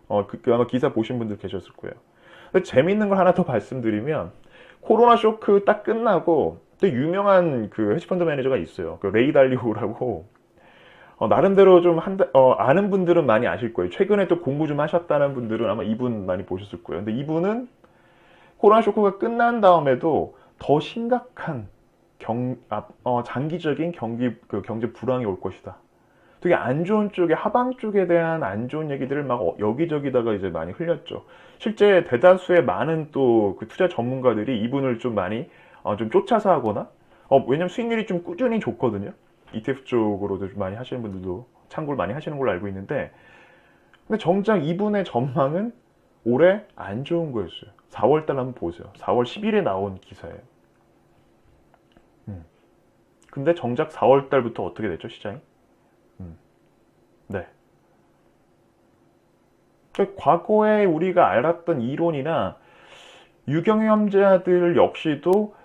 아마 기사 보신 분들 계셨을 거예요. 근데 재밌는 걸 하나 더 말씀드리면 코로나 쇼크 딱 끝나고 또 유명한 헤지펀드 매니저가 있어요. 레이 달리오라고 나름대로 좀 아는 분들은 많이 아실 거예요. 최근에 또 공부 좀 하셨다는 분들은 아마 이분 많이 보셨을 거예요. 근데 이분은 코로나 쇼크가 끝난 다음에도 더 심각한 장기적인 경제 불황이 올 것이다. 되게 안 좋은 쪽에 하방 쪽에 대한 안 좋은 얘기들을 막 여기저기다가 이제 많이 흘렸죠. 실제 대다수의 많은 또 투자 전문가들이 이분을 좀 많이 좀 쫓아서 하거나 왜냐면 수익률이 좀 꾸준히 좋거든요. ETF 쪽으로도 좀 많이 하시는 분들도 참고를 많이 하시는 걸로 알고 있는데 근데 정작 이분의 전망은 올해 안 좋은 거였어요. 4월달 한번 보세요. 4월 10일에 나온 기사예요. 근데 정작 4월달부터 어떻게 됐죠, 시장이? 네. 과거에 우리가 알았던 이론이나 유경험자들 역시도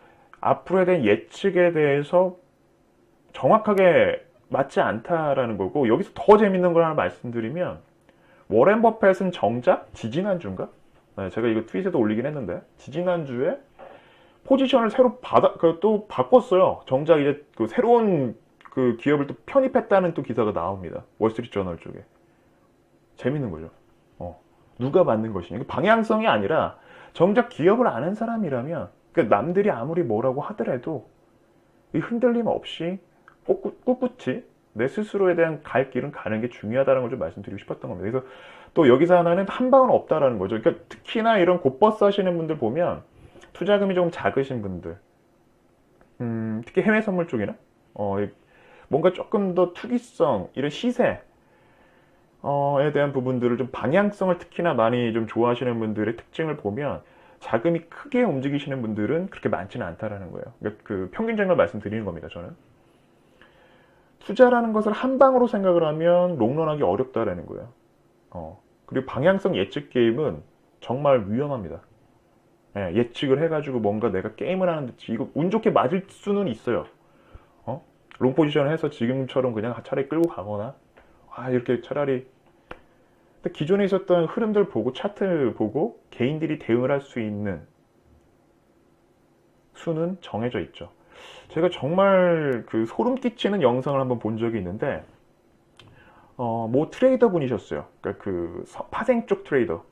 앞으로에 대한 예측에 대해서 정확하게 맞지 않다라는 거고 여기서 더 재밌는 걸 하나 말씀드리면 워렌 버핏은 정작 지지난주인가? 네, 제가 이거 트윗에도 올리긴 했는데 지지난주에 포지션을 새로 또 바꿨어요. 정작 이제 새로운 기업을 또 편입했다는 또 기사가 나옵니다. 월스트리트 저널 쪽에. 재밌는 거죠. 누가 맞는 것이냐. 방향성이 아니라 정작 기업을 아는 사람이라면 남들이 아무리 뭐라고 하더라도 이 흔들림 없이 꿋꿋이 내 스스로에 대한 갈 길은 가는 게 중요하다는 걸 좀 말씀드리고 싶었던 겁니다. 그래서 또 여기서 하나는 한 방은 없다라는 거죠. 그러니까 특히나 이런 곧버스 하시는 분들 보면 투자금이 조금 작으신 분들, 특히 해외 선물 쪽이나 뭔가 조금 더 투기성, 이런 시세 에 대한 부분들을 좀 방향성을 특히나 많이 좀 좋아하시는 분들의 특징을 보면 자금이 크게 움직이시는 분들은 그렇게 많지는 않다라는 거예요. 그러니까 그 평균적인 말씀드리는 겁니다, 저는. 투자라는 것을 한 방으로 생각을 하면 롱런하기 어렵다라는 거예요. 그리고 방향성 예측 게임은 정말 위험합니다. 예측을 해가지고 뭔가 내가 게임을 하는 듯이 이거 운 좋게 맞을 수는 있어요. 롱 포지션을 해서 지금처럼 그냥 차라리 끌고 가거나 이렇게 차라리 기존에 있었던 흐름들 보고 차트 보고 개인들이 대응을 할 수 있는 수는 정해져 있죠. 제가 정말 그 소름 끼치는 영상을 한번 본 적이 있는데 뭐 트레이더 분이셨어요. 그러니까 그 파생 쪽 트레이더.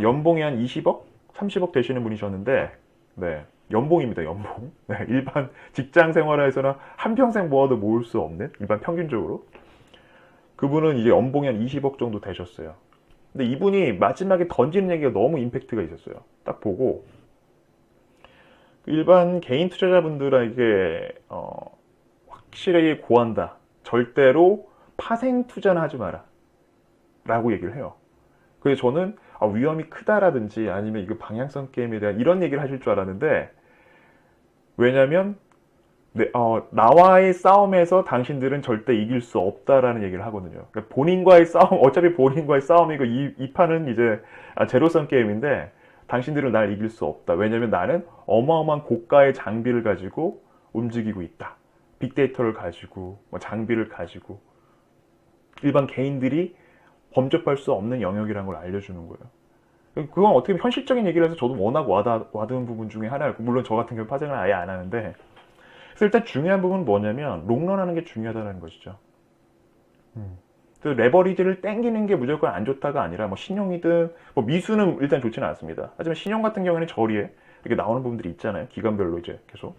연봉이 한 20억, 30억 되시는 분이셨는데, 네, 연봉입니다, 연봉. 네, 일반 직장 생활에서는 한평생 모아도 모을 수 없는 일반 평균적으로. 그분은 이제 연봉이 한 20억 정도 되셨어요. 근데 이분이 마지막에 던지는 얘기가 너무 임팩트가 있었어요. 딱 보고 일반 개인 투자자분들에게 확실하게 고한다. 절대로 파생 투자는 하지 마라. 라고 얘기를 해요. 그래서 저는 위험이 크다라든지 아니면 이거 방향성 게임에 대한 이런 얘기를 하실 줄 알았는데, 왜냐면 나와의 싸움에서 당신들은 절대 이길 수 없다라는 얘기를 하거든요. 그러니까 본인과의 싸움, 어차피 본인과의 싸움이고 이 판은 이제 제로섬 게임인데 당신들은 날 이길 수 없다. 왜냐면 나는 어마어마한 고가의 장비를 가지고 움직이고 있다. 빅데이터를 가지고 장비를 가지고 일반 개인들이 범접할 수 없는 영역이라는 걸 알려주는 거예요. 그건 어떻게 보면 현실적인 얘기를 해서 저도 워낙 와닿은 부분 중에 하나였고, 물론 저 같은 경우 파생을 아예 안 하는데, 그래서 일단 중요한 부분은 뭐냐면 롱런하는 게 중요하다는 것이죠. 레버리지를 땡기는 게 무조건 안 좋다가 아니라 뭐 신용이든 뭐 미수는 일단 좋지는 않습니다. 하지만 신용 같은 경우에는 저리에 이렇게 나오는 부분들이 있잖아요. 기간별로 이제 계속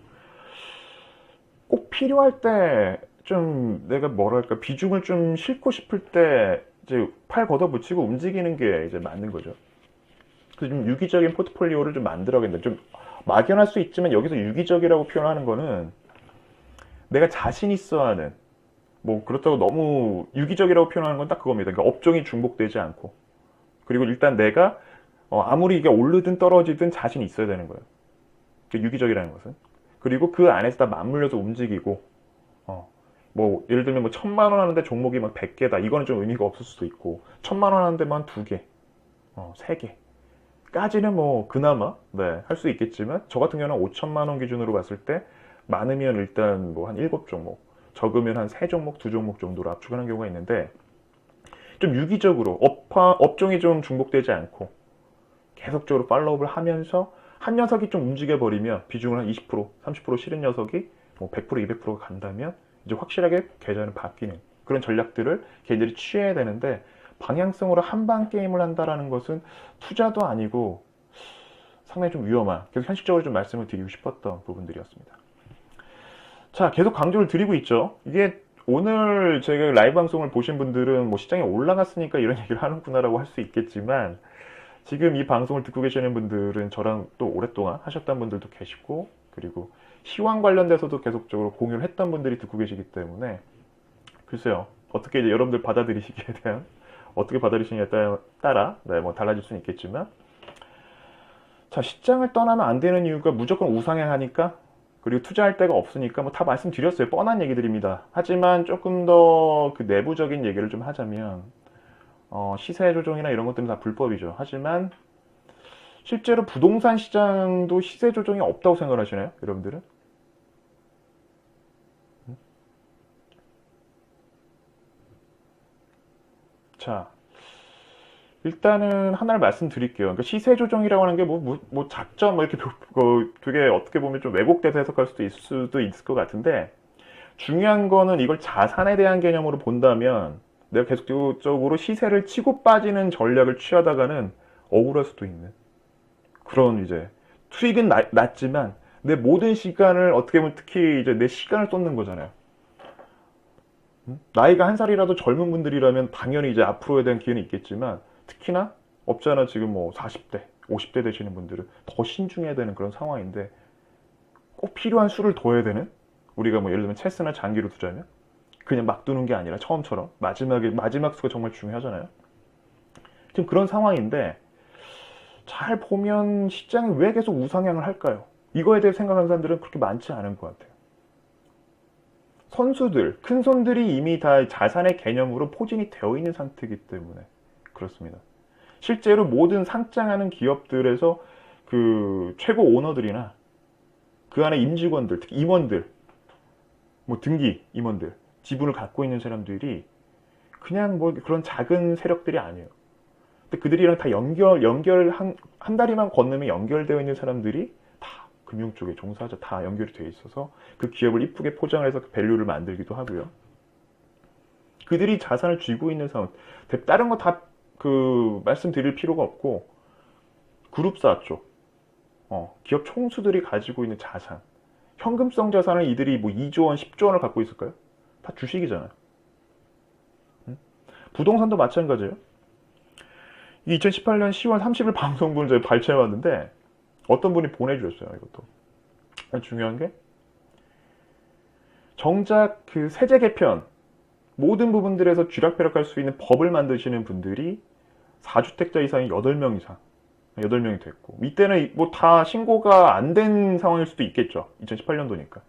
꼭 필요할 때 좀 내가 뭐랄까 비중을 좀 싣고 싶을 때 이제 팔 걷어붙이고 움직이는 게 이제 맞는 거죠. 그래서 좀 유기적인 포트폴리오를 좀 만들어야겠다. 좀 막연할 수 있지만 여기서 유기적이라고 표현하는 거는 내가 자신 있어 하는, 뭐 그렇다고 너무 유기적이라고 표현하는 건 딱 그겁니다. 그러니까 업종이 중복되지 않고, 그리고 일단 내가 아무리 이게 오르든 떨어지든 자신이 있어야 되는 거예요. 유기적이라는 것은. 그리고 그 안에서 다 맞물려서 움직이고, 뭐 예를 들면 뭐 1,000만 원 하는데 종목이 막 100개다. 이거는 좀 의미가 없을 수도 있고, 1,000만 원 하는데만 2개, 3개 까지는 뭐 그나마 할 수 있겠지만, 저 같은 경우는 5천만 원 기준으로 봤을 때 많으면 일단 뭐 한 7종목, 적으면 한 3종목, 2종목 정도로 압축하는 경우가 있는데, 좀 유기적으로 업종이 좀 중복되지 않고 계속적으로 팔로우업을 하면서 한 녀석이 좀 움직여버리면 비중을 한 20%, 30% 실은 녀석이 뭐 100%, 200%가 간다면 이제 확실하게 계좌는 바뀌는 그런 전략들을 걔들이 취해야 되는데, 방향성으로 한방 게임을 한다라는 것은 투자도 아니고 상당히 좀 위험한, 계속 현실적으로 좀 말씀을 드리고 싶었던 부분들이었습니다. 자, 계속 강조를 드리고 있죠. 이게 오늘 제가 라이브 방송을 보신 분들은 뭐 시장이 올라갔으니까 이런 얘기를 하는구나라고 할 수 있겠지만, 지금 이 방송을 듣고 계시는 분들은 저랑 또 오랫동안 하셨던 분들도 계시고, 그리고 시황 관련돼서도 계속적으로 공유를 했던 분들이 듣고 계시기 때문에, 글쎄요, 어떻게 이제 여러분들 받아들이시기에 대한, 어떻게 받아들이시냐에 따라 뭐 달라질 수는 있겠지만, 자, 시장을 떠나면 안 되는 이유가 무조건 우상향하니까, 그리고 투자할 데가 없으니까, 뭐 다 말씀드렸어요. 뻔한 얘기들입니다. 하지만 조금 더 그 내부적인 얘기를 좀 하자면, 시세 조정이나 이런 것들은 다 불법이죠. 하지만 실제로 부동산 시장도 시세 조정이 없다고 생각하시나요, 여러분들은? 자, 일단은 하나를 말씀드릴게요. 그러니까 시세 조정이라고 하는 게 뭐 작전 뭐 이렇게 되게 어떻게 보면 좀 왜곡돼서 해석할 수도 있을 것 같은데, 중요한 거는 이걸 자산에 대한 개념으로 본다면 내가 계속적으로 시세를 치고 빠지는 전략을 취하다가는 억울할 수도 있는 그런, 이제 수익은 낮지만 내 모든 시간을, 어떻게 보면 특히 이제 내 시간을 쏟는 거잖아요. 나이가 한 살이라도 젊은 분들이라면 당연히 이제 앞으로에 대한 기회는 있겠지만 특히나 없잖아 지금 뭐 40대, 50대 되시는 분들은 더 신중해야 되는 그런 상황인데 꼭 필요한 수를 둬야 되는 우리가 뭐 예를 들면 체스나 장기로 두자면 그냥 막 두는 게 아니라 처음처럼 마지막 수가 정말 중요하잖아요. 지금 그런 상황인데 잘 보면 시장이 왜 계속 우상향을 할까요? 이거에 대해 생각하는 사람들은 그렇게 많지 않은 것 같아요. 선수들, 큰 손들이 이미 다 자산의 개념으로 포진이 되어 있는 상태이기 때문에 그렇습니다. 실제로 모든 상장하는 기업들에서 그 최고 오너들이나 그 안에 임직원들, 특히 임원들, 뭐 등기 임원들, 지분을 갖고 있는 사람들이 그냥 뭐 그런 작은 세력들이 아니에요. 근데 그들이랑 다 한 다리만 건너면 연결되어 있는 사람들이 다 금융 쪽에 종사자 다 연결이 되어 있어서 그 기업을 이쁘게 포장을 해서 그 밸류를 만들기도 하고요. 그들이 자산을 쥐고 있는 상황, 다른 거 다 그 말씀드릴 필요가 없고 그룹사 쪽, 기업 총수들이 가지고 있는 자산, 현금성 자산을 이들이 뭐 2조 원, 10조 원을 갖고 있을까요? 다 주식이잖아요. 부동산도 마찬가지예요. 2018년 10월 30일 방송분을 저희 발췌해왔는데 어떤 분이 보내주셨어요. 이것도 중요한 게 정작 그 세제 개편 모든 부분들에서 쥐락펴락할 수 있는 법을 만드시는 분들이 4주택자 이상이 8명 이상 8명이 됐고 이때는 뭐 다 신고가 안 된 상황일 수도 있겠죠. 2018년도니까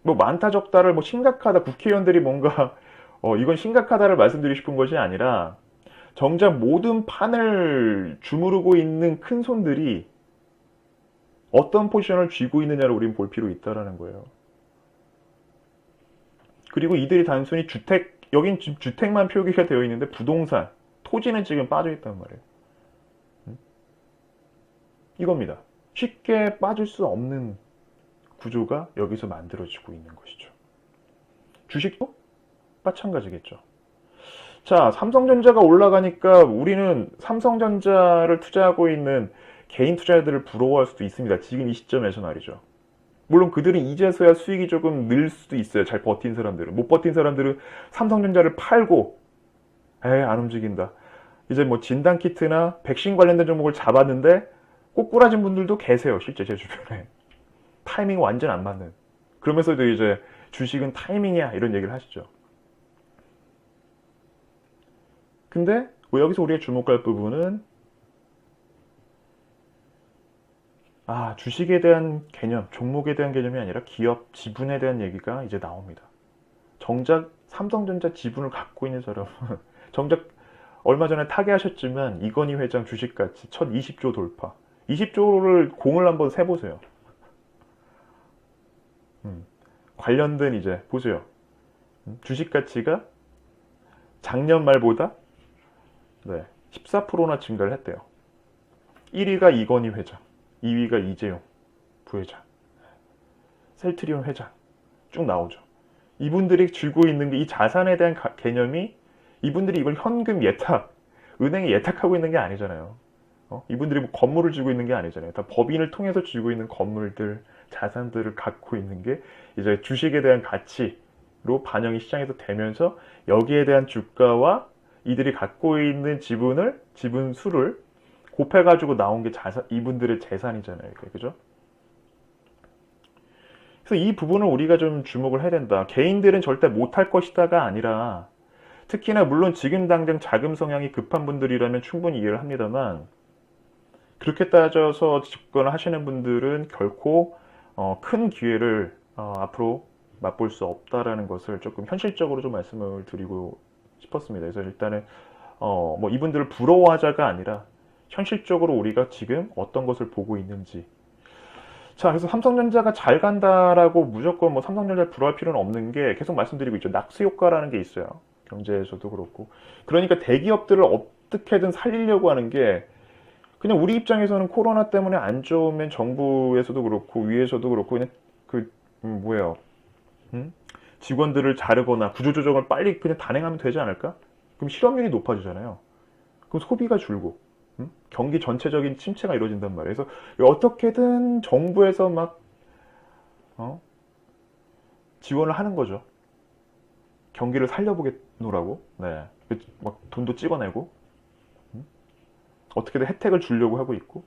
뭐 많다 적다를 뭐 심각하다 국회의원들이 뭔가 이건 심각하다를 말씀드리고 싶은 것이 아니라 정작 모든 판을 주무르고 있는 큰 손들이 어떤 포지션을 쥐고 있느냐를 우리는 볼 필요 있다라는 거예요. 그리고 이들이 단순히 여긴 지금 주택만 표기가 되어 있는데 부동산, 토지는 지금 빠져 있단 말이에요. 이겁니다. 쉽게 빠질 수 없는 구조가 여기서 만들어지고 있는 것이죠. 주식도 마찬가지겠죠. 자, 삼성전자가 올라가니까 우리는 삼성전자를 투자하고 있는 개인 투자자들을 부러워할 수도 있습니다. 지금 이 시점에서 말이죠. 물론 그들은 이제서야 수익이 조금 늘 수도 있어요. 잘 버틴 사람들은. 못 버틴 사람들은 삼성전자를 팔고 안 움직인다. 이제 뭐 진단키트나 백신 관련된 종목을 잡았는데 꼬꾸라진 분들도 계세요. 실제 제 주변에. 타이밍 완전 안 맞는. 그러면서도 이제 주식은 타이밍이야 이런 얘기를 하시죠. 근데 여기서 우리가 주목할 부분은 주식에 대한 개념, 종목에 대한 개념이 아니라 기업 지분에 대한 얘기가 이제 나옵니다. 정작 삼성전자 지분을 갖고 있는 사람은 정작 얼마 전에 타계하셨지만 이건희 회장 주식가치 첫 20조 돌파. 20조를 공을 한번 세보세요. 관련된 이제 보세요. 주식가치가 작년 말보다 14%나 증가를 했대요. 1위가 이건희 회장, 2위가 이재용 부회장, 셀트리온 회장 쭉 나오죠. 이분들이 쥐고 있는 게 이 자산에 대한 개념이 이분들이 이걸 현금 예탁, 은행에 예탁하고 있는 게 아니잖아요. 이분들이 뭐 건물을 쥐고 있는 게 아니잖아요. 다 법인을 통해서 쥐고 있는 건물들, 자산들을 갖고 있는 게 이제 주식에 대한 가치로 반영이 시장에서 되면서 여기에 대한 주가와 이들이 갖고 있는 지분 수를 곱해가지고 나온 게 이분들의 재산이잖아요. 그죠? 그래서 이 부분을 우리가 좀 주목을 해야 된다. 개인들은 절대 못할 것이다가 아니라 특히나 물론 지금 당장 자금 성향이 급한 분들이라면 충분히 이해를 합니다만 그렇게 따져서 집권을 하시는 분들은 결코 큰 기회를 앞으로 맛볼 수 없다라는 것을 조금 현실적으로 좀 말씀을 드리고 싶었습니다. 그래서 일단은 뭐 이분들을 부러워하자가 아니라 현실적으로 우리가 지금 어떤 것을 보고 있는지. 자, 그래서 삼성전자가 잘 간다라고 무조건 뭐 삼성전자를 부러워할 필요는 없는 게 계속 말씀드리고 있죠. 낙수 효과라는 게 있어요. 경제에서도 그렇고. 그러니까 대기업들을 어떻게든 살리려고 하는 게 그냥 우리 입장에서는 코로나 때문에 안 좋으면 정부에서도 그렇고 위에서도 그렇고 그냥 직원들을 자르거나 구조조정을 빨리 그냥 단행하면 되지 않을까? 그럼 실업률이 높아지잖아요. 그럼 소비가 줄고 경기 전체적인 침체가 이루어진단 말이에요. 그래서 어떻게든 정부에서 막 지원을 하는 거죠. 경기를 살려보겠노라고. 네. 막 돈도 찍어내고 어떻게든 혜택을 주려고 하고 있고.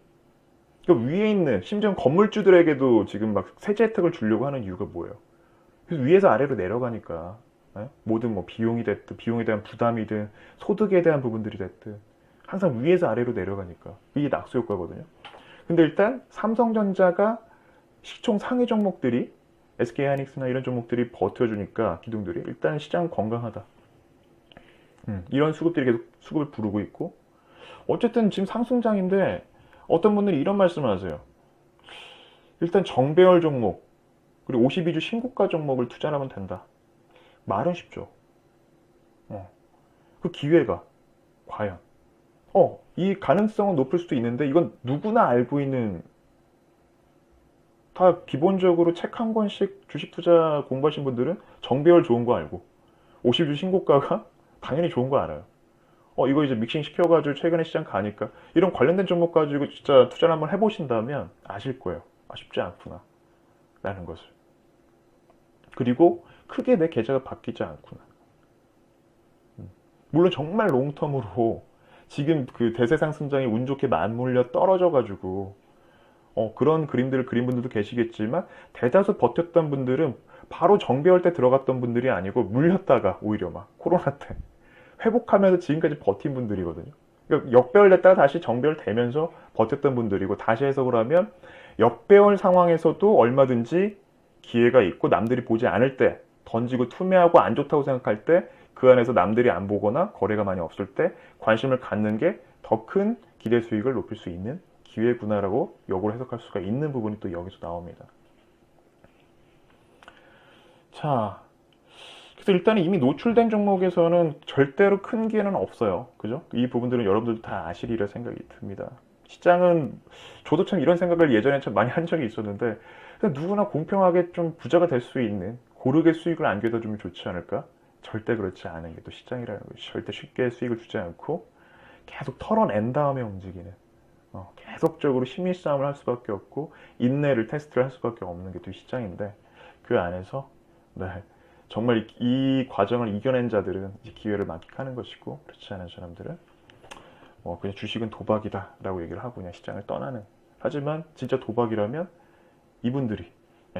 그러니까 위에 있는 심지어 건물주들에게도 지금 막 세제 혜택을 주려고 하는 이유가 뭐예요? 그래서 위에서 아래로 내려가니까. 네? 모든 뭐 비용이 됐든 비용에 대한 부담이든 소득에 대한 부분들이 됐든 항상 위에서 아래로 내려가니까 이게 낙수 효과거든요. 근데 일단 삼성전자가 시총 상위 종목들이 SK하이닉스나 이런 종목들이 버텨주니까 기둥들이 일단 시장 건강하다. 이런 수급들이 계속 수급을 부르고 있고 어쨌든 지금 상승장인데 어떤 분들이 이런 말씀을 하세요. 일단 정배열 종목 그리고 52주 신고가 종목을 투자를 하면 된다. 말은 쉽죠. 그 기회가 과연 이 가능성은 높을 수도 있는데 이건 누구나 알고 있는 다 기본적으로 책 한 권씩 주식 투자 공부하신 분들은 정배열 좋은 거 알고 50주 신고가가 당연히 좋은 거 알아요. 이거 이제 믹싱 시켜가지고 최근에 시장 가니까 이런 관련된 종목 가지고 진짜 투자를 한번 해보신다면 아실 거예요. 쉽지 않구나 라는 것을. 그리고 크게 내 계좌가 바뀌지 않구나. 물론 정말 롱텀으로 지금 그 대세 상승장이 운 좋게 맞물려 떨어져가지고 그런 그림들을 그린 분들도 계시겠지만 대다수 버텼던 분들은 바로 정배열 때 들어갔던 분들이 아니고 물렸다가 오히려 막 코로나 때 회복하면서 지금까지 버틴 분들이거든요. 그러니까 역배열 됐다가 다시 정배열 되면서 버텼던 분들이고 다시 해석을 하면 역배열 상황에서도 얼마든지 기회가 있고 남들이 보지 않을 때 던지고 투매하고 안 좋다고 생각할 때 그 안에서 남들이 안 보거나 거래가 많이 없을 때 관심을 갖는 게 더 큰 기대 수익을 높일 수 있는 기회구나라고 역으로 해석할 수가 있는 부분이 또 여기서 나옵니다. 자, 그래서 일단 이미 노출된 종목에서는 절대로 큰 기회는 없어요. 그죠? 이 부분들은 여러분들도 다 아시리라 생각이 듭니다. 시장은 저도 참 이런 생각을 예전에 참 많이 한 적이 있었는데 누구나 공평하게 좀 부자가 될 수 있는 고르게 수익을 안겨다 주면 좋지 않을까? 절대 그렇지 않은 게 또 시장이라는 것이 절대 쉽게 수익을 주지 않고 계속 털어낸 다음에 움직이는 계속적으로 심리 싸움을 할 수밖에 없고 인내를 테스트를 할 수밖에 없는 게 또 시장인데 그 안에서 정말 이 과정을 이겨낸 자들은 이제 기회를 만끽하는 것이고 그렇지 않은 사람들은 그냥 주식은 도박이다 라고 얘기를 하고 그냥 시장을 떠나는. 하지만 진짜 도박이라면 이분들이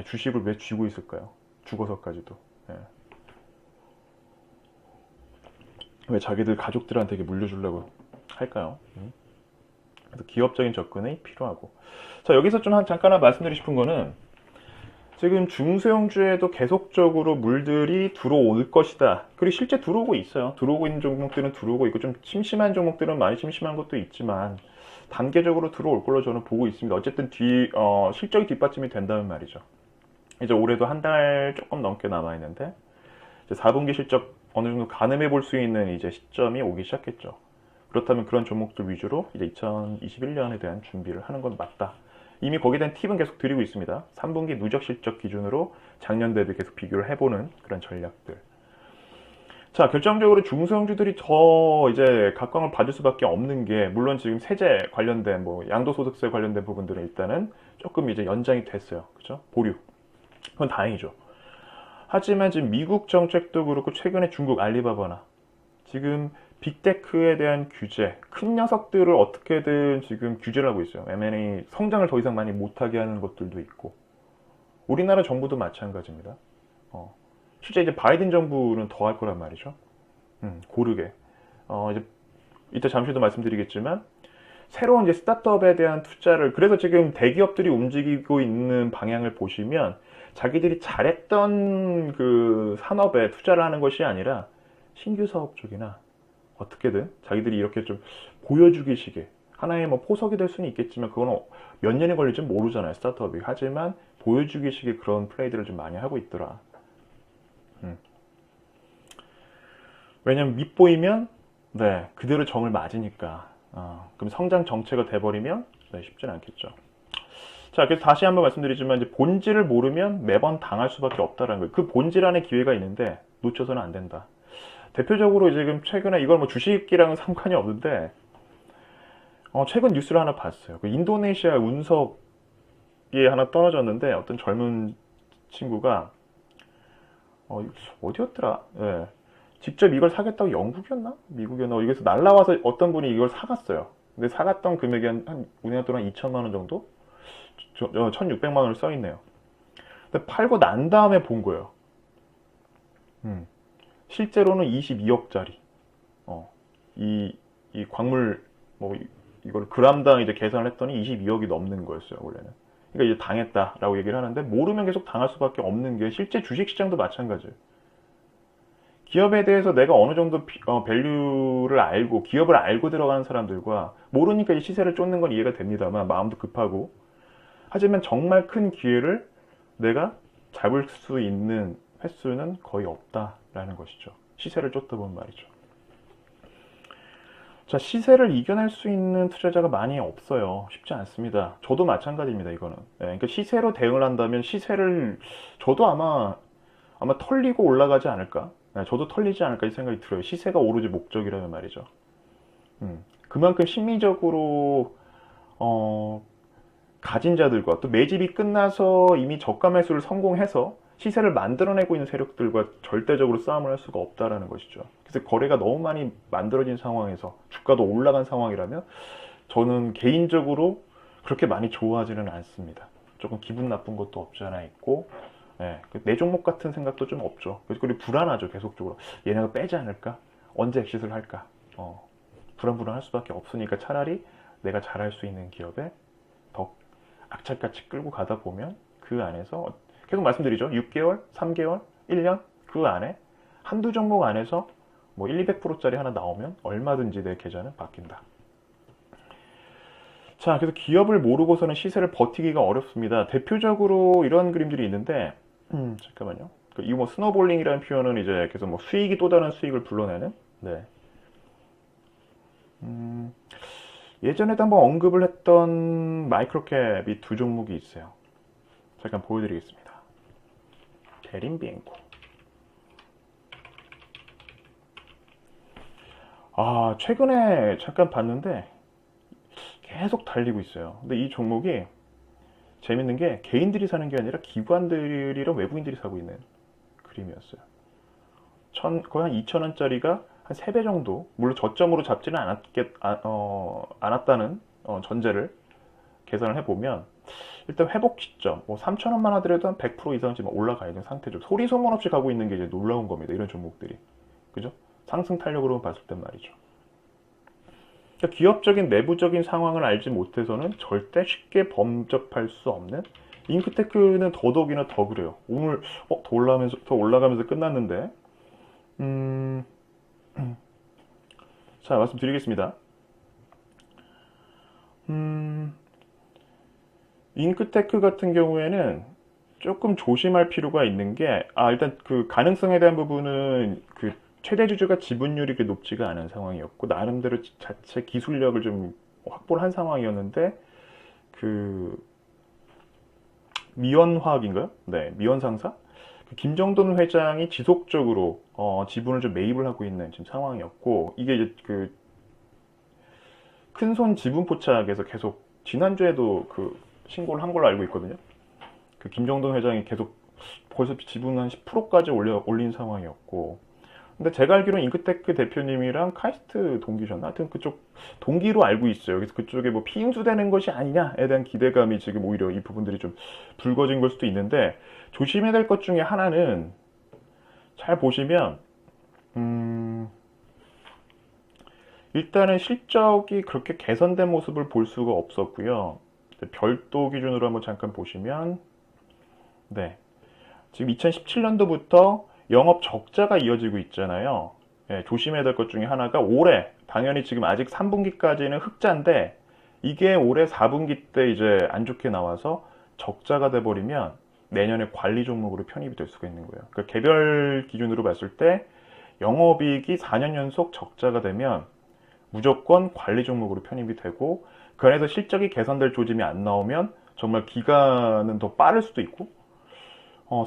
주식을 왜 쥐고 있을까요? 죽어서까지도. 왜 자기들 가족들한테 물려주려고 할까요? 그래서 기업적인 접근이 필요하고. 자, 여기서 좀 잠깐 말씀드리고 싶은 거는 지금 중소형주에도 계속적으로 물들이 들어올 것이다. 그리고 실제 들어오고 있어요. 들어오고 있는 종목들은 들어오고 있고 좀 심심한 종목들은 많이 심심한 것도 있지만 단계적으로 들어올 걸로 저는 보고 있습니다. 어쨌든 실적이 뒷받침이 된다는 말이죠. 이제 올해도 한 달 조금 넘게 남아있는데 이제 4분기 실적 어느 정도 가늠해 볼 수 있는 이제 시점이 오기 시작했죠. 그렇다면 그런 종목들 위주로 이제 2021년에 대한 준비를 하는 건 맞다. 이미 거기에 대한 팁은 계속 드리고 있습니다. 3분기 누적 실적 기준으로 작년 대비 계속 비교를 해보는 그런 전략들. 자, 결정적으로 중소형주들이 더 이제 각광을 받을 수밖에 없는 게 물론 지금 세제 관련된 양도소득세 관련된 부분들은 일단은 조금 이제 연장이 됐어요. 그죠? 보류. 그건 다행이죠. 하지만 지금 미국 정책도 그렇고 최근에 중국 알리바바나 지금 빅테크에 대한 규제, 큰 녀석들을 어떻게든 지금 규제를 하고 있어요. M&A 성장을 더 이상 많이 못하게 하는 것들도 있고 우리나라 정부도 마찬가지입니다. 실제 이제 바이든 정부는 더 할 거란 말이죠. 고르게. 이제 이따 잠시도 말씀드리겠지만 새로운 이제 스타트업에 대한 투자를 그래서 지금 대기업들이 움직이고 있는 방향을 보시면 자기들이 잘했던 그 산업에 투자를 하는 것이 아니라 신규 사업 쪽이나 어떻게든 자기들이 이렇게 좀 보여주기식의 하나의 포석이 될 수는 있겠지만 그건 몇 년이 걸릴지 모르잖아요, 스타트업이. 하지만 보여주기식의 그런 플레이들을 좀 많이 하고 있더라. 왜냐면 밑보이면 그대로 정을 맞으니까. 그럼 성장 정체가 돼버리면 쉽지는 않겠죠. 자, 그래서 다시 한번 말씀드리지만 이제 본질을 모르면 매번 당할 수밖에 없다는 거예요. 그 본질 안에 기회가 있는데 놓쳐서는 안 된다. 대표적으로 지금 최근에 이건 주식이랑은 상관이 없는데 최근 뉴스를 하나 봤어요. 그 인도네시아 운석이 하나 떨어졌는데 어떤 젊은 친구가 어디였더라? 예. 직접 이걸 사겠다고 영국이었나? 미국이었나? 여기서 날라와서 어떤 분이 이걸 사갔어요. 근데 사갔던 금액이 한 우리나라 돈 한 2천만 원 정도? 1,600만 원을 써 있네요. 근데 팔고 난 다음에 본 거예요. 음. 실제로는 22억짜리. 이 광물, 뭐, 이걸 그람당 이제 계산을 했더니 22억이 넘는 거였어요, 원래는. 그러니까 이제 당했다라고 얘기를 하는데, 모르면 계속 당할 수밖에 없는 게 실제 주식시장도 마찬가지예요. 기업에 대해서 내가 어느 정도 밸류를 알고, 기업을 알고 들어가는 사람들과 모르니까 이 시세를 쫓는 건 이해가 됩니다만, 마음도 급하고. 하지만 정말 큰 기회를 내가 잡을 수 있는 횟수는 거의 없다라는 것이죠. 시세를 쫓다 보면 말이죠. 자, 시세를 이겨낼 수 있는 투자자가 많이 없어요. 쉽지 않습니다. 저도 마찬가지입니다, 이거는. 그러니까 시세로 대응을 한다면 시세를, 저도 아마 털리고 올라가지 않을까? 저도 털리지 않을까 이 생각이 들어요. 시세가 오로지 목적이라면 말이죠. 그만큼 심리적으로, 가진 자들과 또 매집이 끝나서 이미 저가 매수를 성공해서 시세를 만들어내고 있는 세력들과 절대적으로 싸움을 할 수가 없다라는 것이죠. 그래서 거래가 너무 많이 만들어진 상황에서 주가도 올라간 상황이라면 저는 개인적으로 그렇게 많이 좋아하지는 않습니다. 조금 기분 나쁜 것도 없지 않아 있고, 내 종목 같은 생각도 좀 없죠. 그리고 불안하죠, 계속적으로. 얘네가 빼지 않을까? 언제 엑시트를 할까? 불안할 수밖에 없으니까 차라리 내가 잘할 수 있는 기업에 더 악착같이 끌고 가다 보면 그 안에서 계속 말씀드리죠. 6개월, 3개월, 1년 그 안에 한두 종목 안에서 뭐 1, 200%짜리 하나 나오면 얼마든지 내 계좌는 바뀐다. 자, 그래서 기업을 모르고서는 시세를 버티기가 어렵습니다. 대표적으로 이런 그림들이 있는데, 잠깐만요. 이 뭐 스노볼링이라는 표현은 이제 계속 뭐 수익이 또 다른 수익을 불러내는, 네. 예전에도 한번 언급을 했던 마이크로캡이 두 종목이 있어요. 잠깐 보여드리겠습니다. 대림비행고. 최근에 잠깐 봤는데 계속 달리고 있어요. 근데 이 종목이 재밌는 게 개인들이 사는 게 아니라 기관들이랑 외부인들이 사고 있는 그림이었어요. 거의 한 2,000원짜리가 한 3배 정도, 물론 저점으로 잡지는 않았다는 전제를 계산을 해보면 일단 회복 시점, 뭐 3,000원만 하더라도 한 100% 이상쯤 올라가 있는 상태죠. 소리 소문 없이 가고 있는 게 이제 놀라운 겁니다. 이런 종목들이. 그죠? 상승 탄력으로 봤을 땐 말이죠. 그러니까 기업적인 내부적인 상황을 알지 못해서는 절대 쉽게 범접할 수 없는, 잉크테크는 더더욱이나 더 그래요. 오늘 더 올라가면서 끝났는데, 자, 말씀드리겠습니다. 잉크테크 같은 경우에는 조금 조심할 필요가 있는 게, 일단 그 가능성에 대한 부분은 그 최대 주주가 지분율이 그렇게 높지가 않은 상황이었고, 나름대로 자체 기술력을 좀 확보를 한 상황이었는데, 그 미연화학인가요? 네, 미연상사? 김정돈 회장이 지속적으로 지분을 좀 매입을 하고 있는 지금 상황이었고, 이게 이제 그 큰손 지분 포착에서 계속 지난주에도 그 신고를 한 걸로 알고 있거든요. 그 김정돈 회장이 계속 벌써 지분 한 10%까지 올린 상황이었고, 근데 제가 알기로는 잉크테크 대표님이랑 카이스트 동기셨나? 하여튼 그쪽 동기로 알고 있어요. 그래서 그쪽에 뭐 피인수되는 것이 아니냐에 대한 기대감이 지금 오히려 이 부분들이 좀 불거진 걸 수도 있는데, 조심해야 될 것 중에 하나는 잘 보시면 일단은 실적이 그렇게 개선된 모습을 볼 수가 없었고요. 별도 기준으로 한번 잠깐 보시면, 네, 지금 2017년도부터 영업 적자가 이어지고 있잖아요. 조심해야 될 것 중에 하나가 올해, 당연히 지금 아직 3분기까지는 흑자인데 이게 올해 4분기 때 이제 안 좋게 나와서 적자가 돼버리면 내년에 관리 종목으로 편입이 될 수가 있는 거예요. 그러니까 개별 기준으로 봤을 때 영업이익이 4년 연속 적자가 되면 무조건 관리 종목으로 편입이 되고, 그 안에서 실적이 개선될 조짐이 안 나오면 정말 기간은 더 빠를 수도 있고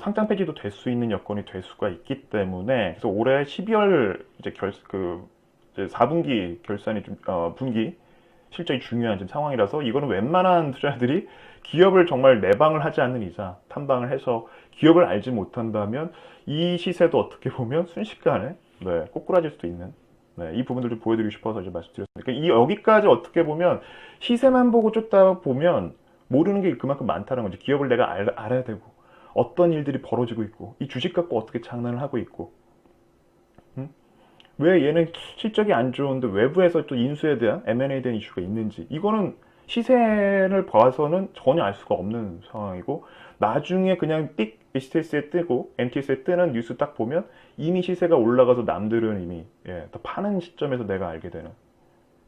상장 폐지도 될 수 있는 여건이 될 수가 있기 때문에, 그래서 올해 12월 이제 이제 4분기 결산이 좀 분기 실적이 중요한 지금 상황이라서, 이거는 웬만한 투자자들이 기업을 정말 내방을 하지 않는 이상, 탐방을 해서 기업을 알지 못한다면 이 시세도 어떻게 보면 순식간에 네, 꼬꾸라질 수도 있는 네, 이 부분들 좀 보여드리고 싶어서 이제 말씀드렸습니다. 그러니까 이 여기까지 어떻게 보면 시세만 보고 쫓다 보면 모르는 게 그만큼 많다는 거죠. 기업을 내가 알아야 되고 어떤 일들이 벌어지고 있고 이 주식 갖고 어떻게 장난을 하고 있고 왜 얘는 실적이 안 좋은데 외부에서 또 인수에 대한 M&A에 대한 이슈가 있는지 이거는 시세를 봐서는 전혀 알 수가 없는 상황이고 나중에 그냥 띡 HTS에 뜨고 MTS에 뜨는 뉴스 딱 보면 이미 시세가 올라가서 남들은 이미 더 파는 시점에서 내가 알게 되는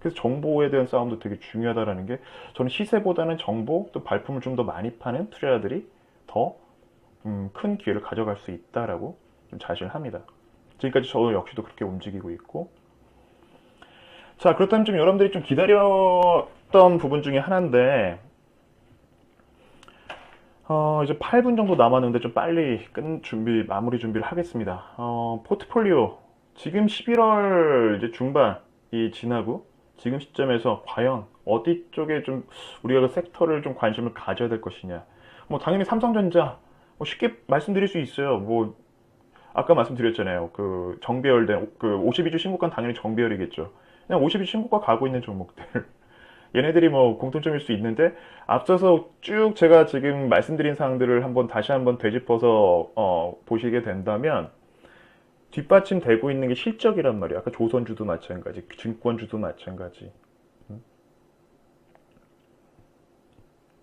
그래서 정보에 대한 싸움도 되게 중요하다라는 게 저는 시세보다는 정보 또 발품을 좀 더 많이 파는 투자자들이 더 큰 기회를 가져갈 수 있다라고 좀 자신합니다. 지금까지 저 역시도 그렇게 움직이고 있고 자 그렇다면 좀 여러분들이 좀 기다렸던 부분 중에 하나인데 이제 8분 정도 남았는데 좀 빨리 마무리 준비를 하겠습니다. 포트폴리오 지금 11월 이제 중반이 지나고 지금 시점에서 과연 어디 쪽에 좀 우리가 그 섹터를 좀 관심을 가져야 될 것이냐. 뭐 당연히 삼성전자 뭐 쉽게 말씀드릴 수 있어요. 뭐 아까 말씀드렸잖아요. 그 정배열된 그 52주 신고가 당연히 정배열이겠죠. 그냥 52주 신고가 가고 있는 종목들. 얘네들이 뭐 공통점일 수 있는데 앞서서 쭉 제가 지금 말씀드린 사항들을 다시 한번 되짚어서 보시게 된다면 뒷받침되고 있는 게 실적이란 말이야. 아까 조선주도 마찬가지, 증권주도 마찬가지.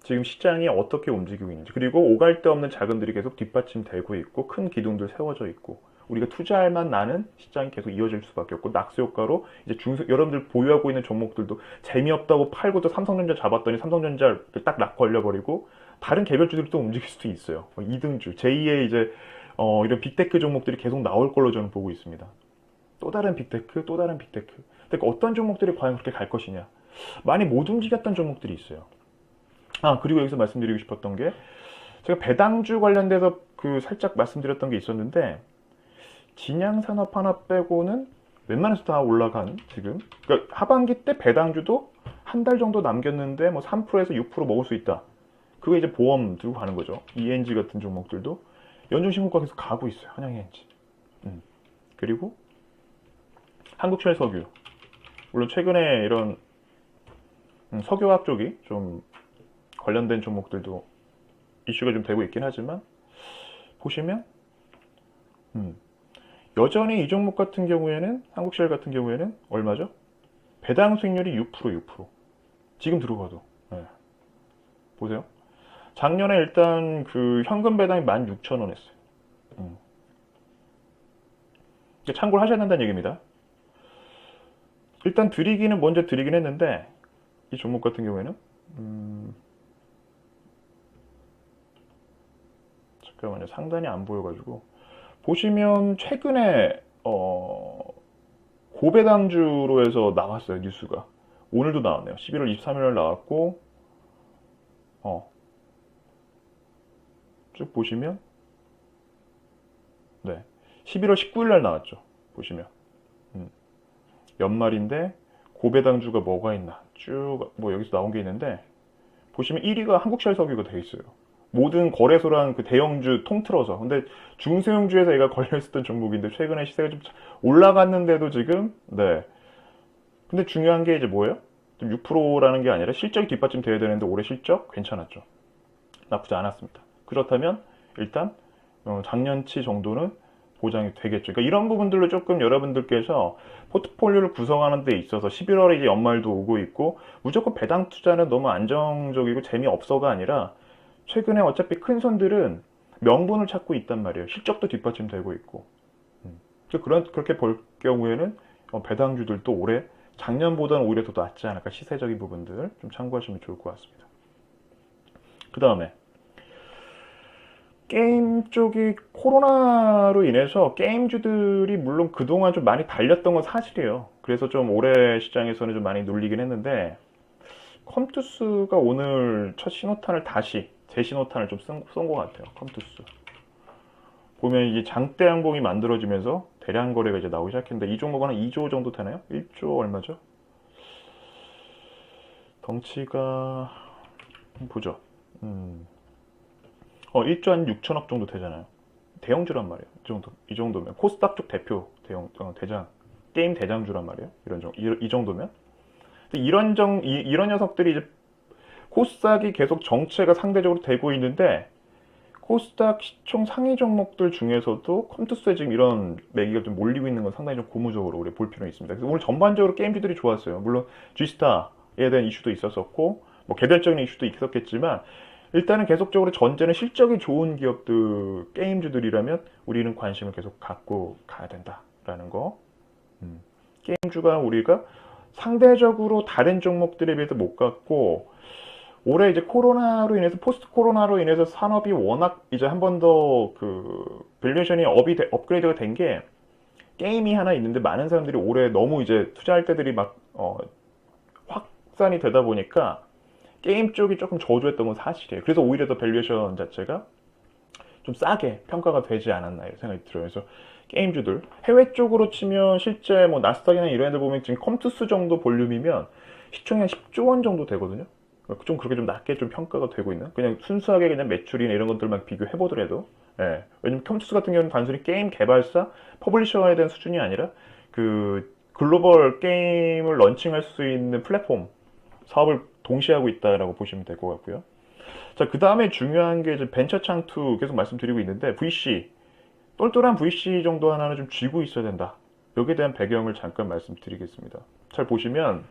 지금 시장이 어떻게 움직이고 있는지 그리고 오갈 데 없는 자금들이 계속 뒷받침되고 있고 큰 기둥들 세워져 있고 우리가 투자할 만 나는 시장이 계속 이어질 수밖에 없고 낙수 효과로 이제 여러분들 보유하고 있는 종목들도 재미없다고 팔고 또 삼성전자 잡았더니 삼성전자를 딱 락 걸려버리고 다른 개별주들이 또 움직일 수도 있어요. 2등주 제2의 이제 이런 빅테크 종목들이 계속 나올 걸로 저는 보고 있습니다. 또 다른 빅테크 또 다른 빅테크 그러니까 어떤 종목들이 과연 그렇게 갈 것이냐 많이 못 움직였던 종목들이 있어요. 그리고 여기서 말씀드리고 싶었던 게 제가 배당주 관련돼서 그 살짝 말씀드렸던 게 있었는데 진양산업 하나 빼고는 웬만해서 다 올라간 지금 그러니까 하반기 때 배당주도 한 달 정도 남겼는데 뭐 3%에서 6% 먹을 수 있다. 그거 이제 보험 들고 가는 거죠. ENG 같은 종목들도 연중신고가 계속 가고 있어요. 한양 ENG. 그리고 한국철석유 물론 최근에 이런 석유화학 쪽이 좀 관련된 종목들도 이슈가 좀 되고 있긴 하지만 보시면 여전히 이 종목 같은 경우에는 한국시알 같은 경우에는 얼마죠? 배당 수익률이 6%. 지금 들어가도 보세요. 작년에 일단 그 현금 배당이 16,000원 했어요. 참고를 하셔야 된다는 얘기입니다. 일단 먼저 드리긴 했는데 이 종목 같은 경우에는 잠깐만요. 상단이 안 보여가지고 보시면 최근에 고배당주로 해서 나왔어요. 뉴스가 오늘도 나왔네요. 11월 23일 나왔고 쭉 보시면 네 11월 19일 날 나왔죠. 보시면 연말인데 고배당주가 뭐가 있나 쭉 뭐 여기서 나온 게 있는데 보시면 1위가 한국철석유가 돼 있어요. 모든 거래소랑 그 대형주 통틀어서. 근데 중소형주에서 얘가 걸려있었던 종목인데 최근에 시세가 좀 올라갔는데도 지금 근데 중요한 게 이제 뭐예요? 6%라는 게 아니라 실적이 뒷받침돼야 되는데 올해 실적 괜찮았죠. 나쁘지 않았습니다. 그렇다면 일단 작년치 정도는 보장이 되겠죠. 그러니까 이런 부분들로 조금 여러분들께서 포트폴리오를 구성하는 데 있어서 11월에 이제 연말도 오고 있고 무조건 배당 투자는 너무 안정적이고 재미없어가 아니라 최근에 어차피 큰 손들은 명분을 찾고 있단 말이에요. 실적도 뒷받침되고 있고. 그렇게 볼 경우에는 배당주들도 올해 작년보다는 오히려 더 낫지 않을까 시세적인 부분들 좀 참고하시면 좋을 것 같습니다. 그 다음에 게임 쪽이 코로나로 인해서 게임주들이 물론 그동안 좀 많이 달렸던 건 사실이에요. 그래서 좀 올해 시장에서는 좀 많이 눌리긴 했는데 컴투스가 오늘 첫 신호탄을 재신호탄을 좀 쏜 것 같아요. 컴투스 보면 이게 장대 항공이 만들어지면서 대량 거래가 이제 나오기 시작했는데 이 종목은 한 2조 정도 되나요? 1조 얼마죠? 덩치가 보죠. 1조 한 6천억 정도 되잖아요. 대형주란 말이에요. 이 정도면. 코스닥 쪽 대표, 대장, 게임 대장주란 말이에요. 이 정도면. 이런 녀석들이 이제 코스닥이 계속 정체가 상대적으로 되고 있는데, 코스닥 시총 상위 종목들 중에서도 컴투스에 지금 이런 매기가 좀 몰리고 있는 건 상당히 좀 고무적으로 우리 볼 필요가 있습니다. 그래서 오늘 전반적으로 게임주들이 좋았어요. 물론 G스타에 대한 이슈도 있었었고, 뭐 개별적인 이슈도 있었겠지만, 일단은 계속적으로 전제는 실적이 좋은 기업들, 게임주들이라면 우리는 관심을 계속 갖고 가야 된다라는 거. 게임주가 우리가 상대적으로 다른 종목들에 비해서 못 갔고, 올해 이제 코로나로 인해서, 포스트 코로나로 인해서 산업이 워낙 이제 한 번 더 그 밸류에이션이 업그레이드가 된 게, 게임이 하나 있는데 많은 사람들이 올해 너무 이제 투자할 때들이 막 확산이 되다 보니까 게임 쪽이 조금 저조했던 건 사실이에요. 그래서 오히려 더 밸류에이션 자체가 좀 싸게 평가가 되지 않았나 이런 생각이 들어요. 그래서 게임주들 해외 쪽으로 치면 실제 뭐 나스닥이나 이런 애들 보면 지금 컴투스 정도 볼륨이면 시총이 한 10조 원 정도 되거든요. 좀 그렇게 좀 낮게 좀 평가가 되고 있는, 그냥 순수하게 그냥 매출이나 이런 것들만 비교해 보더라도, 예. 왜냐면 컴투스 같은 경우는 단순히 게임 개발사, 퍼블리셔에 대한 수준이 아니라 그 글로벌 게임을 런칭할 수 있는 플랫폼 사업을 동시에 하고 있다라고 보시면 될 것 같고요. 자, 그 다음에 중요한 게 이제 벤처 창투 계속 말씀드리고 있는데, VC, 똘똘한 VC 정도 하나는 좀 쥐고 있어야 된다. 여기에 대한 배경을 잠깐 말씀드리겠습니다. 잘 보시면,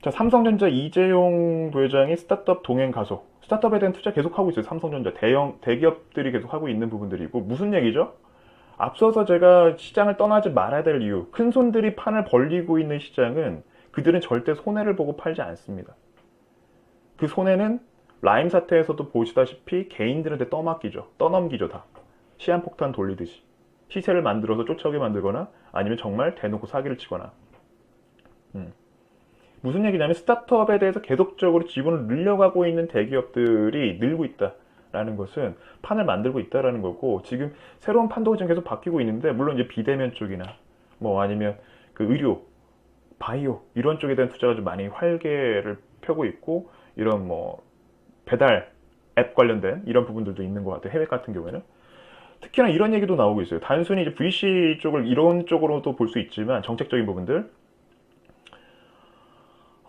자, 삼성전자 이재용 부회장이 스타트업 동행 가속, 스타트업에 대한 투자 계속하고 있어요. 삼성전자 대기업들이 계속하고 있는 부분들이고, 무슨 얘기죠? 앞서서 제가 시장을 떠나지 말아야 될 이유, 큰 손들이 판을 벌리고 있는 시장은 그들은 절대 손해를 보고 팔지 않습니다. 그 손해는 라임 사태에서도 보시다시피 개인들한테 떠넘기죠 다. 시한폭탄 돌리듯이 시세를 만들어서 쫓아오게 만들거나 아니면 정말 대놓고 사기를 치거나. 무슨 얘기냐면 스타트업에 대해서 계속적으로 지분을 늘려가고 있는 대기업들이 늘고 있다라는 것은 판을 만들고 있다라는 거고, 지금 새로운 판도가 지금 계속 바뀌고 있는데, 물론 이제 비대면 쪽이나 뭐 아니면 그 의료, 바이오 이런 쪽에 대한 투자가 좀 많이 활개를 펴고 있고, 이런 뭐 배달 앱 관련된 이런 부분들도 있는 것 같아요. 해외 같은 경우에는. 특히나 이런 얘기도 나오고 있어요. 단순히 이제 VC 쪽을 이런 쪽으로도 볼 수 있지만, 정책적인 부분들,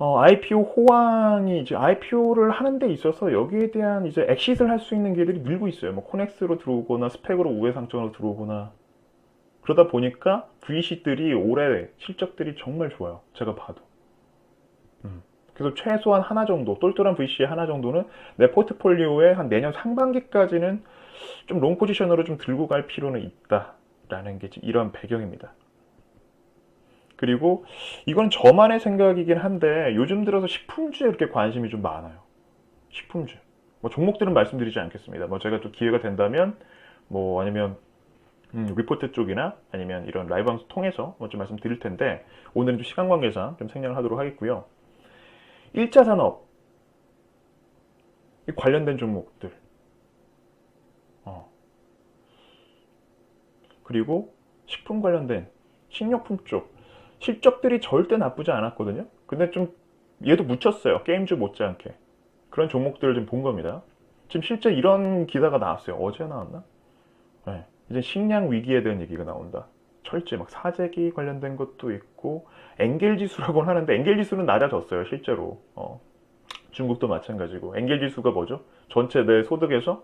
IPO 호황이 이제 IPO를 하는 데 있어서 여기에 대한 이제 엑싯을 할 수 있는 기회들이 늘고 있어요. 뭐 코넥스로 들어오거나 스펙으로 우회상장으로 들어오거나, 그러다 보니까 VC들이 올해 실적들이 정말 좋아요. 제가 봐도. 그래서 최소한 하나 정도, 똘똘한 VC 하나 정도는 내 포트폴리오에 한 내년 상반기까지는 좀 롱 포지션으로 좀 들고 갈 필요는 있다라는 게 이런 배경입니다. 그리고 이건 저만의 생각이긴 한데, 요즘 들어서 식품주에 이렇게 관심이 좀 많아요. 식품주. 뭐 종목들은 말씀드리지 않겠습니다. 뭐 제가 또 기회가 된다면, 뭐 아니면 리포트 쪽이나 아니면 이런 라이브 방송 통해서 뭐 좀 말씀드릴 텐데, 오늘은 좀 시간 관계상 좀 생략을 하도록 하겠고요. 1차 산업 관련된 종목들, 그리고 식품 관련된 식료품 쪽 실적들이 절대 나쁘지 않았거든요. 근데 좀 얘도 묻혔어요. 게임주 못지않게. 그런 종목들을 좀 본 겁니다. 지금 실제 이런 기사가 나왔어요. 어제 나왔나? 네. 이제 식량 위기에 대한 얘기가 나온다. 철제 막 사재기 관련된 것도 있고, 엔겔 지수라고는 하는데 엔겔 지수는 낮아졌어요. 실제로. 중국도 마찬가지고. 엔겔 지수가 뭐죠? 전체 내 소득에서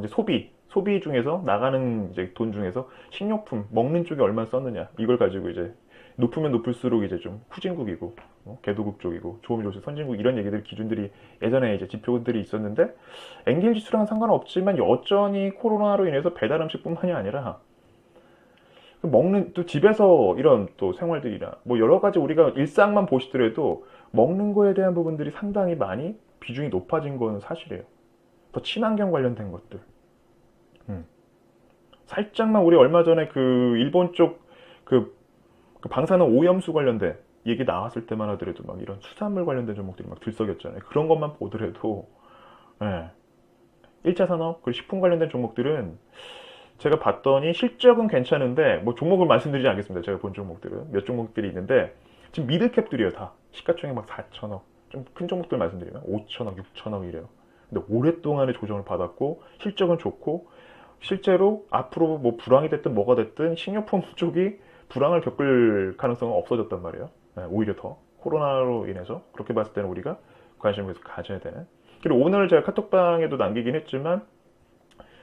이제 소비 중에서 나가는 이제 돈 중에서 식료품 먹는 쪽에 얼마 썼느냐, 이걸 가지고 이제 높으면 높을수록 이제 좀 후진국이고 개도국 쪽이고 조음조수 선진국 이런 얘기들 기준들이 예전에 이제 지표들이 있었는데, 엔겔 지수랑은 상관없지만 여전히 코로나로 인해서 배달 음식뿐만이 아니라 먹는 또 집에서 이런 또 생활들이나 뭐 여러 가지 우리가 일상만 보시더라도 먹는 거에 대한 부분들이 상당히 많이 비중이 높아진 건 사실이에요. 더 친환경 관련된 것들. 살짝만 우리 얼마 전에 그 일본 쪽 그 방사능 오염수 관련된 얘기 나왔을 때만 하더라도 막 이런 수산물 관련된 종목들이 막 들썩였잖아요. 그런 것만 보더라도, 예. 1차 산업, 그리고 식품 관련된 종목들은 제가 봤더니 실적은 괜찮은데, 뭐 종목을 말씀드리지 않겠습니다. 제가 본 종목들은 몇 종목들이 있는데, 지금 미들캡들이에요. 다 시가총액 막 4천억, 좀 큰 종목들 말씀드리면 5천억, 6천억 이래요. 근데 오랫동안의 조정을 받았고 실적은 좋고 실제로 앞으로 뭐 불황이 됐든 뭐가 됐든 식료품 쪽이 불황을 겪을 가능성은 없어졌단 말이에요. 네, 오히려 더 코로나로 인해서 그렇게 봤을 때는 우리가 관심을 계속 가져야 되는. 그리고 오늘 제가 카톡방에도 남기긴 했지만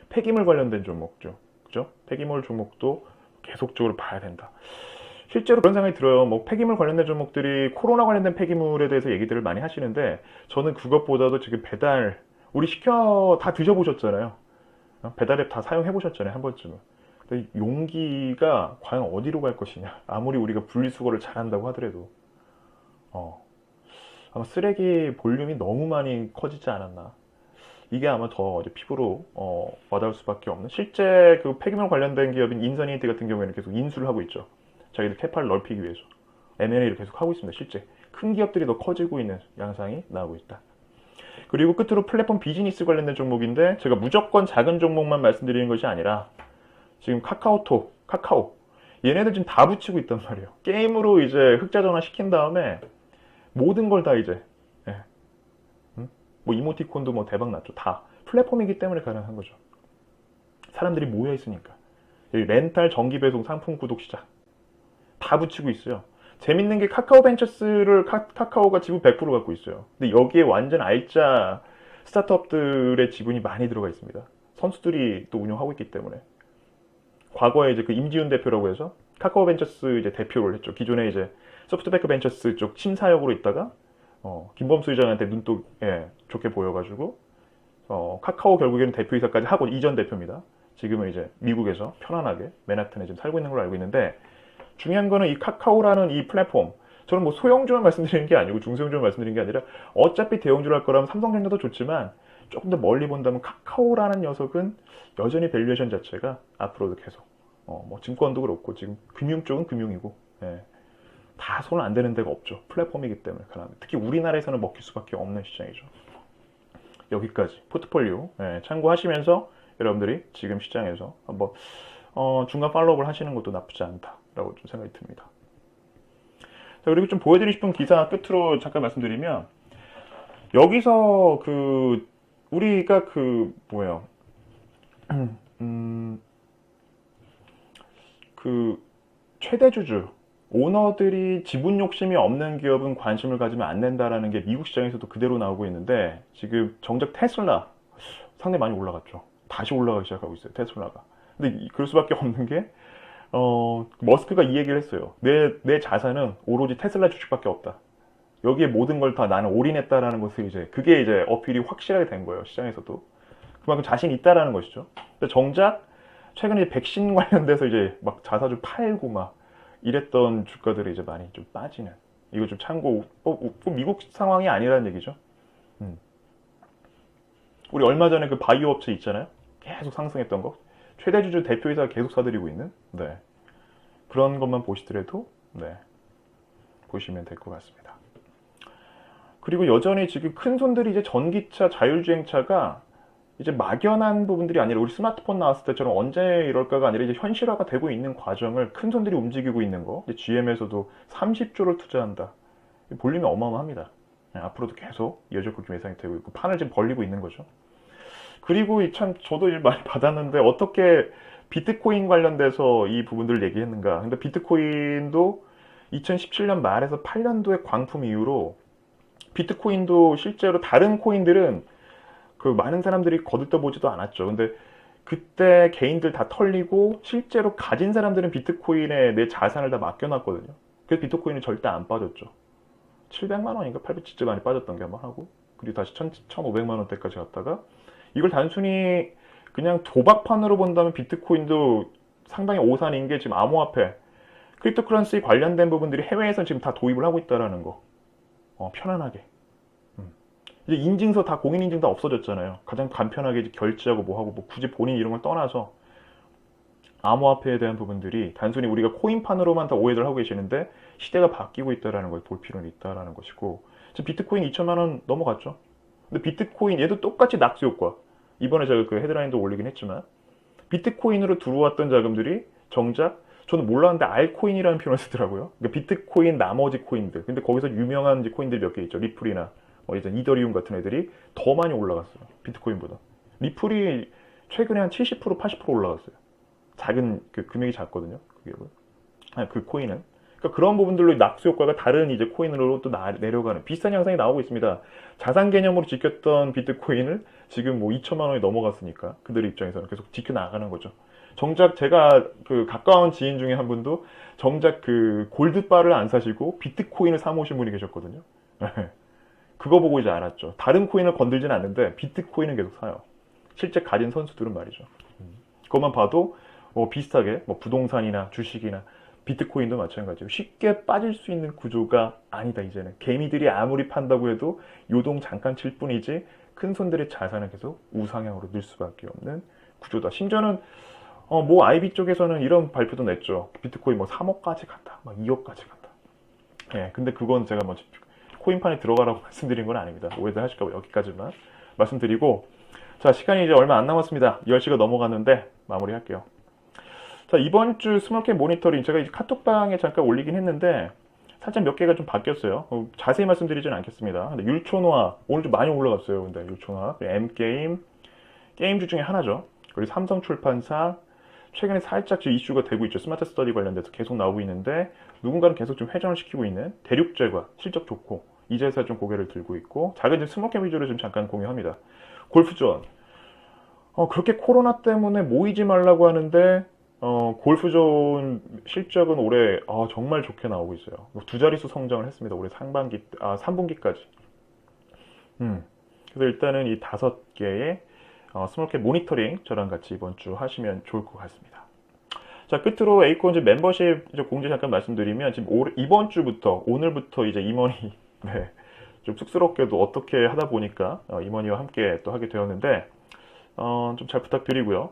폐기물 관련된 종목죠. 그죠? 폐기물 종목도 계속적으로 봐야 된다. 실제로 그런 생각이 들어요. 뭐 폐기물 관련된 종목들이 코로나 관련된 폐기물에 대해서 얘기들을 많이 하시는데 저는 그것보다도 지금 배달 우리 시켜 다 드셔보셨잖아요. 배달앱 다 사용해 보셨잖아요, 한 번쯤은. 근데 용기가 과연 어디로 갈 것이냐. 아무리 우리가 분리수거를 잘한다고 하더라도 아마 쓰레기 볼륨이 너무 많이 커지지 않았나. 이게 아마 더 이제 피부로 와닿을 수밖에 없는. 실제 그 폐기물 관련된 기업인 인선이티 같은 경우에는 계속 인수를 하고 있죠. 자기들 캐파를 넓히기 위해서 M&A를 계속 하고 있습니다. 실제 큰 기업들이 더 커지고 있는 양상이 나오고 있다. 그리고 끝으로 플랫폼 비즈니스 관련된 종목인데 제가 무조건 작은 종목만 말씀드리는 것이 아니라 지금 카카오톡, 카카오 얘네들 지금 다 붙이고 있단 말이에요. 게임으로 이제 흑자 전환 시킨 다음에 모든 걸 다 이제 뭐 이모티콘도 뭐 대박 났죠. 다 플랫폼이기 때문에 가능한 거죠. 사람들이 모여 있으니까. 여기 렌탈, 정기 배송, 상품 구독 시작 다 붙이고 있어요. 재밌는 게 카카오 벤처스를 카카오가 지분 100% 갖고 있어요. 근데 여기에 완전 알짜 스타트업들의 지분이 많이 들어가 있습니다. 선수들이 또 운영하고 있기 때문에. 과거에 이제 그 임지훈 대표라고 해서 카카오 벤처스 이제 대표를 했죠. 기존에 이제 소프트뱅크 벤처스 쪽 심사역으로 있다가 김범수 회장한테 눈도 좋게 보여가지고 카카오 결국에는 대표이사까지 하고 이전 대표입니다. 지금은 이제 미국에서 편안하게 맨하튼에 지금 살고 있는 걸로 알고 있는데 중요한 거는 이 카카오라는 이 플랫폼 저는 뭐 소형주만 말씀드리는 게 아니고 중소형주만 말씀드리는 게 아니라 어차피 대형주를 할 거라면 삼성전자도 좋지만 조금 더 멀리 본다면 카카오라는 녀석은 여전히 밸류에이션 자체가 앞으로도 계속 뭐 증권도 그렇고 지금 금융 쪽은 금융이고 다 손을 안 대는 데가 없죠. 플랫폼이기 때문에. 특히 우리나라에서는 먹힐 수밖에 없는 시장이죠. 여기까지 포트폴리오 참고하시면서 여러분들이 지금 시장에서 한번 중간 팔로우를 하시는 것도 나쁘지 않다라고 좀 생각이 듭니다. 자, 그리고 좀 보여드리고 싶은 기사 끝으로 잠깐 말씀드리면 여기서 그 우리가 그 뭐예요? 그 최대주주 오너들이 지분 욕심이 없는 기업은 관심을 가지면 안 된다라는 게 미국 시장에서도 그대로 나오고 있는데 지금 정작 테슬라 상당히 많이 올라갔죠. 다시 올라가기 시작하고 있어요. 테슬라가. 근데 그럴 수밖에 없는 게 머스크가 이 얘기를 했어요. 내 자산은 오로지 테슬라 주식밖에 없다. 여기에 모든 걸 다 나는 올인했다라는 것을 이제 그게 이제 어필이 확실하게 된 거예요. 시장에서도. 그만큼 자신이 있다라는 것이죠. 근데 정작 최근에 백신 관련돼서 이제 막 자사주 팔고 막 이랬던 주가들이 이제 많이 좀 빠지는. 이거 좀 참고 미국 상황이 아니라는 얘기죠. 우리 얼마 전에 그 바이오 업체 있잖아요. 계속 상승했던 거. 최대주주 대표이사가 계속 사들이고 있는. 네. 그런 것만 보시더라도 보시면 될 것 같습니다. 그리고 여전히 지금 큰 손들이 이제 전기차, 자율주행차가 이제 막연한 부분들이 아니라 우리 스마트폰 나왔을 때처럼 언제 이럴까가 아니라 이제 현실화가 되고 있는 과정을 큰 손들이 움직이고 있는 거. 이제 GM에서도 30조를 투자한다. 볼륨이 어마어마합니다. 앞으로도 계속 이어질 것 좀 예상이 되고 있고 판을 지금 벌리고 있는 거죠. 그리고 참 저도 일 많이 받았는데 어떻게 비트코인 관련돼서 이 부분들을 얘기했는가. 근데 비트코인도 2017년 말에서 8년도의 광풍 이후로 비트코인도 실제로 다른 코인들은 그 많은 사람들이 거들떠보지도 않았죠. 근데 그때 개인들 다 털리고 실제로 가진 사람들은 비트코인에 내 자산을 다 맡겨놨거든요. 그래서 비트코인은 절대 안 빠졌죠. 700만 원인가 800 진짜 많이 빠졌던 게 한번 하고 그리고 다시 1,500만 원대까지 갔다가 이걸 단순히 그냥 도박판으로 본다면 비트코인도 상당히 오산인 게 지금 암호화폐 크립토커런시 관련된 부분들이 해외에서는 지금 다 도입을 하고 있다라는 거. 편안하게. 이제 인증서 다 공인인증 다 없어졌잖아요. 가장 간편하게 이제 결제하고 뭐하고 뭐 굳이 본인 이런 걸 떠나서 암호화폐에 대한 부분들이 단순히 우리가 코인판으로만 다 오해를 하고 계시는데 시대가 바뀌고 있다는 걸 볼 필요는 있다는 것이고 지금 비트코인 2천만 원 넘어갔죠. 근데 비트코인 얘도 똑같이 낙수 효과. 이번에 제가 그 헤드라인도 올리긴 했지만 비트코인으로 들어왔던 자금들이 정작 저는 몰랐는데 알코인이라는 표현을 쓰더라고요. 그러니까 비트코인 나머지 코인들. 근데 거기서 유명한 코인들이 몇 개 있죠. 리플이나 이제 이더리움 같은 애들이 더 많이 올라갔어요. 비트코인보다. 리플이 최근에 한 70%, 80% 올라갔어요. 작은 그 금액이 작거든요. 그 코인은. 그러니까 그런 부분들로 낙수 효과가 다른 이제 코인으로 또 내려가는 비슷한 현상이 나오고 있습니다. 자산 개념으로 지켰던 비트코인을 지금 뭐 2천만 원이 넘어갔으니까 그들 입장에서는 계속 지켜 나가는 거죠. 정작 제가 그 가까운 지인 중에 한 분도 정작 그 골드바를 안 사시고 비트코인을 사 모신 분이 계셨거든요. 그거 보고 이제 알았죠. 다른 코인을 건들지는 않는데 비트코인은 계속 사요. 실제 가진 선수들은 말이죠. 그것만 봐도 비슷하게 뭐 부동산이나 주식이나 비트코인도 마찬가지로 쉽게 빠질 수 있는 구조가 아니다. 이제는 개미들이 아무리 판다고 해도 요동 잠깐 칠 뿐이지 큰 손들의 자산은 계속 우상향으로 늘 수밖에 없는 구조다. 심지어는 뭐 IB 쪽에서는 이런 발표도 냈죠. 비트코인 뭐 3억까지 간다, 막 2억까지 간다. 예, 근데 그건 제가 뭐 코인판에 들어가라고 말씀드린 건 아닙니다. 오해들 하실까 봐 여기까지만 말씀드리고, 자, 시간이 이제 얼마 안 남았습니다. 10시가 넘어갔는데 마무리할게요. 자, 이번 주 스몰캡 모니터링 제가 이제 카톡방에 잠깐 올리긴 했는데 살짝 몇 개가 좀 바뀌었어요. 자세히 말씀드리지는 않겠습니다. 근데 율촌화 오늘 좀 많이 올라갔어요. 근데 율촌화, M게임, 게임주 중에 하나죠. 그리고 삼성출판사, 최근에 살짝 지금 이슈가 되고 있죠. 스마트 스터디 관련돼서 계속 나오고 있는데 누군가는 계속 좀 회전을 시키고 있는 대륙제과, 실적 좋고 이제서야 좀 고개를 들고 있고, 작은 스몰캡 위주로 좀 잠깐 공유합니다. 골프존, 그렇게 코로나 때문에 모이지 말라고 하는데 골프존 실적은 올해 정말 좋게 나오고 있어요. 두 자릿수 성장을 했습니다. 올해 상반기, 3분기까지. 그래서 일단은 이 5개의 스몰캡 모니터링 저랑 같이 이번 주 하시면 좋을 것 같습니다. 자, 끝으로 에이콘즈 멤버십 이제 공지 잠깐 말씀드리면, 지금 이번 주부터 오늘부터 이제 임원이 네, 좀 쑥스럽게도 어떻게 하다 보니까 임원이와 함께 또 하게 되었는데 좀 잘 부탁드리고요.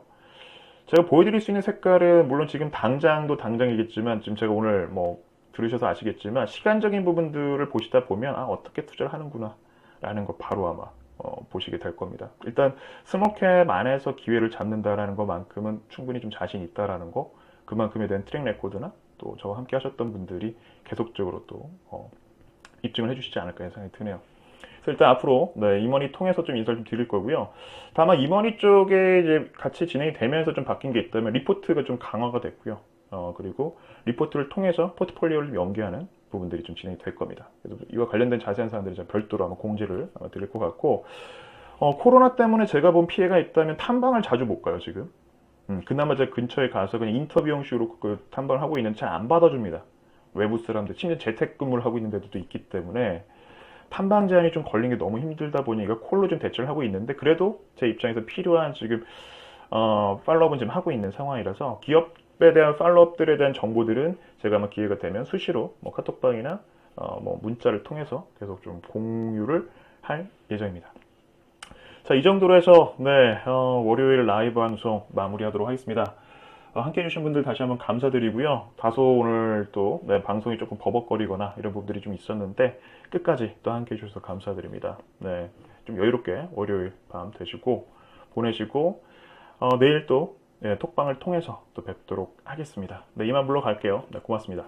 제가 보여드릴 수 있는 색깔은 물론 지금 당장도 당장이겠지만, 지금 제가 오늘 뭐 들으셔서 아시겠지만 시간적인 부분들을 보시다 보면 어떻게 투자를 하는구나 라는 거 바로 아마 보시게 될 겁니다. 일단 스몰캡 안에서 기회를 잡는다라는 것만큼은 충분히 좀 자신 있다라는 거, 그만큼에 대한 트랙 레코드나 또 저와 함께 하셨던 분들이 계속적으로 또 입증을 해주시지 않을까 생각이 드네요. 그래서 일단 앞으로 임원이 통해서 좀 인사를 좀 드릴 거고요. 다만 임원이 쪽에 이제 같이 진행이 되면서 좀 바뀐 게 있다면 리포트가 좀 강화가 됐고요. 그리고 리포트를 통해서 포트폴리오를 연계하는 부분들이 좀 진행이 될 겁니다. 그래서 이와 관련된 자세한 사항들을 별도로 아마 공지를 드릴 것 같고, 코로나 때문에 제가 본 피해가 있다면 탐방을 자주 못 가요, 지금. 그나마 제 근처에 가서 그냥 인터뷰 형식으로 그 탐방을 하고 있는데 잘 안 받아줍니다. 외부 사람들, 심지어 재택근무를 하고 있는 데도 있기 때문에 탐방 제한이 좀 걸린 게 너무 힘들다 보니까 콜로 좀 대처를 하고 있는데, 그래도 제 입장에서 필요한 지금 팔로업은 지금 하고 있는 상황이라서 기업에 대한 팔로업들에 대한 정보들은 제가 아마 기회가 되면 수시로 뭐 카톡방이나 뭐 문자를 통해서 계속 좀 공유를 할 예정입니다. 자, 이 정도로 해서 월요일 라이브 방송 마무리하도록 하겠습니다. 함께 해주신 분들 다시 한번 감사드리고요. 다소 오늘 또 방송이 조금 버벅거리거나 이런 부분들이 좀 있었는데 끝까지 또 함께 해주셔서 감사드립니다. 좀 여유롭게 월요일 밤 되시고 보내시고 내일 또 톡방을 통해서 또 뵙도록 하겠습니다. 이만 물러갈게요. 고맙습니다.